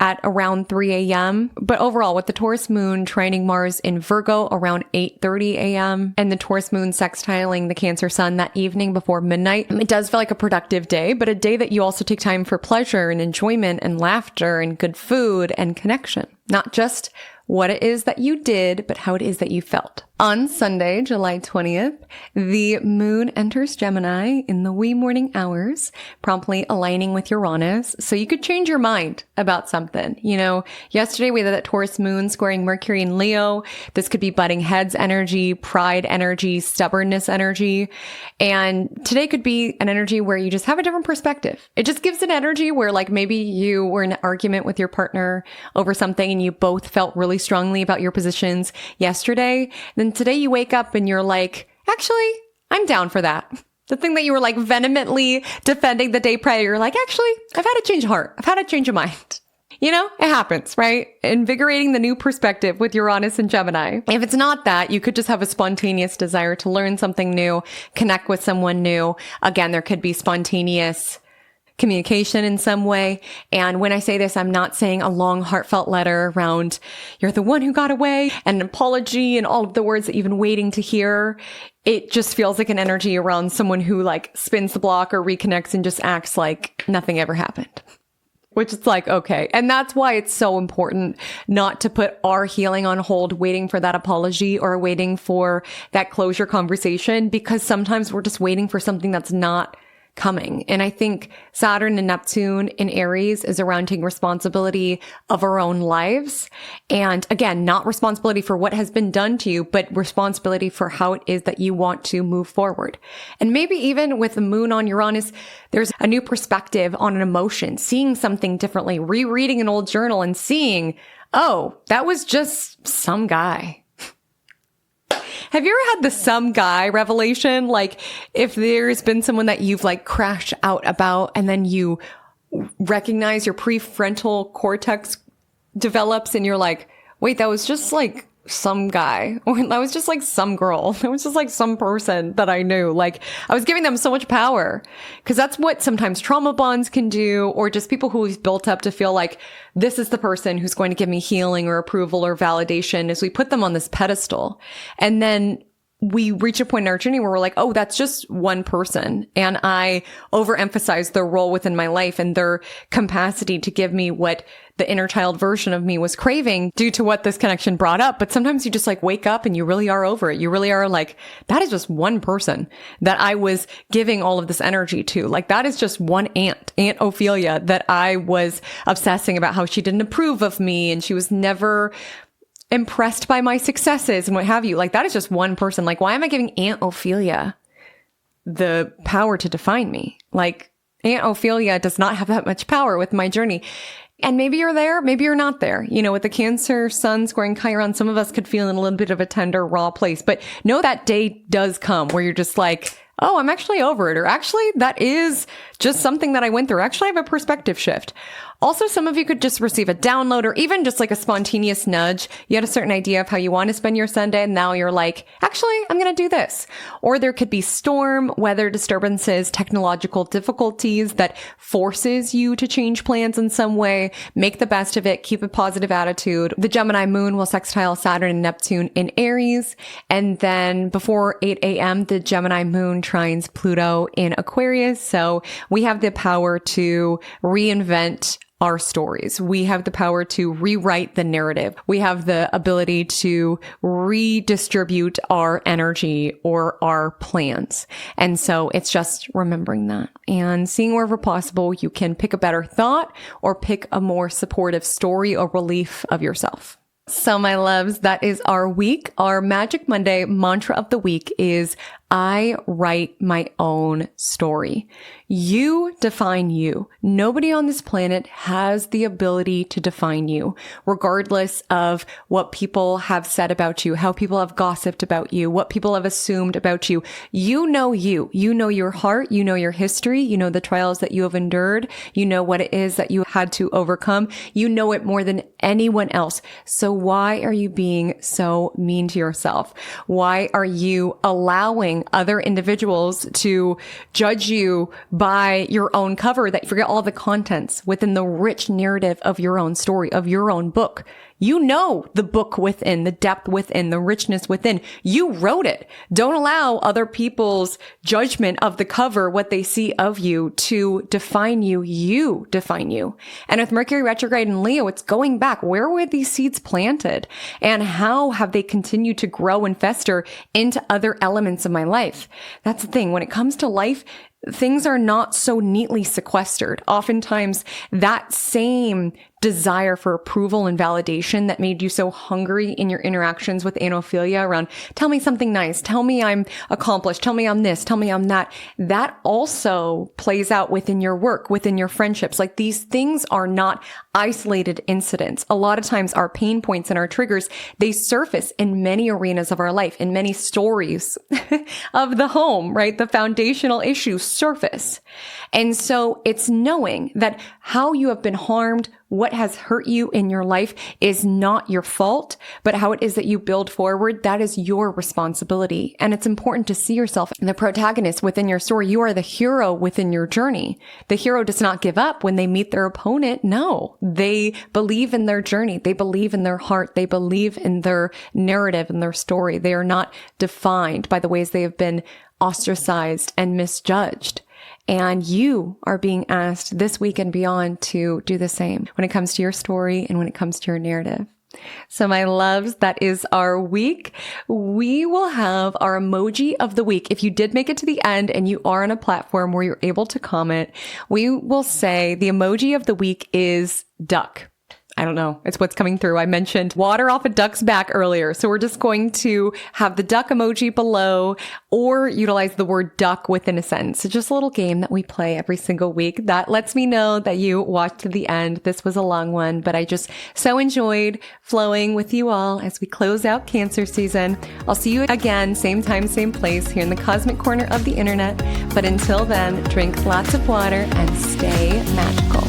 at around 3 a.m. But overall, with the Taurus moon trining Mars in Virgo around 8:30 a.m. and the Taurus moon sextiling the Cancer sun that evening before midnight, it does feel like a productive day, but a day that you also take time for pleasure and enjoyment and laughter and good food and connection. Not just what it is that you did, but how it is that you felt. On Sunday, July 20th, the moon enters Gemini in the wee morning hours, promptly aligning with Uranus. So you could change your mind about something. You know, yesterday we had that Taurus moon squaring Mercury in Leo. This could be butting heads energy, pride energy, stubbornness energy. And today could be an energy where you just have a different perspective. It just gives an energy where like maybe you were in an argument with your partner over something and you both felt really strongly about your positions yesterday. Then today you wake up and you're like, actually, I'm down for that. The thing that you were like vehemently defending the day prior, you're like, actually, I've had a change of heart. I've had a change of mind. You know, it happens, right? Invigorating the new perspective with Uranus and Gemini. If it's not that, you could just have a spontaneous desire to learn something new, connect with someone new. Again, there could be spontaneous communication in some way. And when I say this, I'm not saying a long heartfelt letter around you're the one who got away and an apology and all of the words that you've been waiting to hear. It just feels like an energy around someone who like spins the block or reconnects and just acts like nothing ever happened. Which is like, okay. And that's why it's so important not to put our healing on hold, waiting for that apology or waiting for that closure conversation, because sometimes we're just waiting for something that's not coming. And I think Saturn and Neptune in Aries is around taking responsibility of our own lives. And again, not responsibility for what has been done to you, but responsibility for how it is that you want to move forward. And maybe even with the moon on Uranus, there's a new perspective on an emotion, seeing something differently, rereading an old journal and seeing, oh, that was just some guy. Have you ever had the some guy revelation? Like if there's been someone that you've like crashed out about and then you recognize your prefrontal cortex develops and you're like, wait, that was just like some guy, or that was just like some girl. That was just like some person that I knew. Like I was giving them so much power, because that's what sometimes trauma bonds can do, or just people who we've built up to feel like this is the person who's going to give me healing or approval or validation, is we put them on this pedestal. And then we reach a point in our journey where we're like, oh, that's just one person. And I overemphasize their role within my life and their capacity to give me what the inner child version of me was craving due to what this connection brought up. But sometimes you just like wake up and you really are over it. You really are like, that is just one person that I was giving all of this energy to. Like that is just one Aunt Ophelia, that I was obsessing about how she didn't approve of me and she was never impressed by my successes and what have you. Like that is just one person. Like, why am I giving Aunt Ophelia the power to define me? Like Aunt Ophelia does not have that much power with my journey. And maybe you're there, maybe you're not there. You know, with the Cancer sun squaring Chiron, some of us could feel in a little bit of a tender, raw place, but know that day does come where you're just like, oh, I'm actually over it. Or actually, that is just something that I went through. Actually, I have a perspective shift. Also, some of you could just receive a download or even just like a spontaneous nudge. You had a certain idea of how you want to spend your Sunday, and now you're like, actually, I'm going to do this. Or there could be storm, weather disturbances, technological difficulties that forces you to change plans in some way. Make the best of it. Keep a positive attitude. The Gemini moon will sextile Saturn and Neptune in Aries. And then before 8 a.m., the Gemini moon trines Pluto in Aquarius. So we have the power to reinvent our stories. We have the power to rewrite the narrative. We have the ability to redistribute our energy or our plans. And so it's just remembering that and seeing wherever possible you can pick a better thought or pick a more supportive story or relief of yourself. So my loves, that is our week. Our Magic Monday mantra of the week is, I write my own story. You define you. Nobody on this planet has the ability to define you, regardless of what people have said about you, how people have gossiped about you, what people have assumed about you. You know you. You know your heart. You know your history. You know the trials that you have endured. You know what it is that you had to overcome. You know it more than anyone else. So why are you being so mean to yourself? Why are you allowing other individuals to judge you by your own cover, that you forget all the contents within the rich narrative of your own story, of your own book? You know the book within, the depth within, the richness within. You wrote it. Don't allow other people's judgment of the cover, what they see of you, to define you. You define you. And with Mercury retrograde in Leo, it's going back. Where were these seeds planted? And how have they continued to grow and fester into other elements of my life? That's the thing. When it comes to life, things are not so neatly sequestered. Oftentimes, that same desire for approval and validation that made you so hungry in your interactions with anophilia around, tell me something nice, tell me I'm accomplished, tell me I'm this, tell me I'm that, that also plays out within your work, within your friendships. Like, these things are not isolated incidents. A lot of times our pain points and our triggers, they surface in many arenas of our life, in many stories of the home, right? The foundational issues surface. And so it's knowing that how you have been harmed, what has hurt you in your life is not your fault, but how it is that you build forward, that is your responsibility. And it's important to see yourself the protagonist within your story. You are the hero within your journey. The hero does not give up when they meet their opponent. No, they believe in their journey. They believe in their heart. They believe in their narrative and their story. They are not defined by the ways they have been ostracized and misjudged. And you are being asked this week and beyond to do the same when it comes to your story and when it comes to your narrative. So my loves, that is our week. We will have our emoji of the week. If you did make it to the end and you are on a platform where you're able to comment, we will say the emoji of the week is duck. I don't know. It's what's coming through. I mentioned water off a duck's back earlier. So we're just going to have the duck emoji below or utilize the word duck within a sentence. It's just a little game that we play every single week that lets me know that you watched to the end. This was a long one, but I just so enjoyed flowing with you all as we close out Cancer season. I'll see you again, same time, same place here in the cosmic corner of the internet. But until then, drink lots of water and stay magical.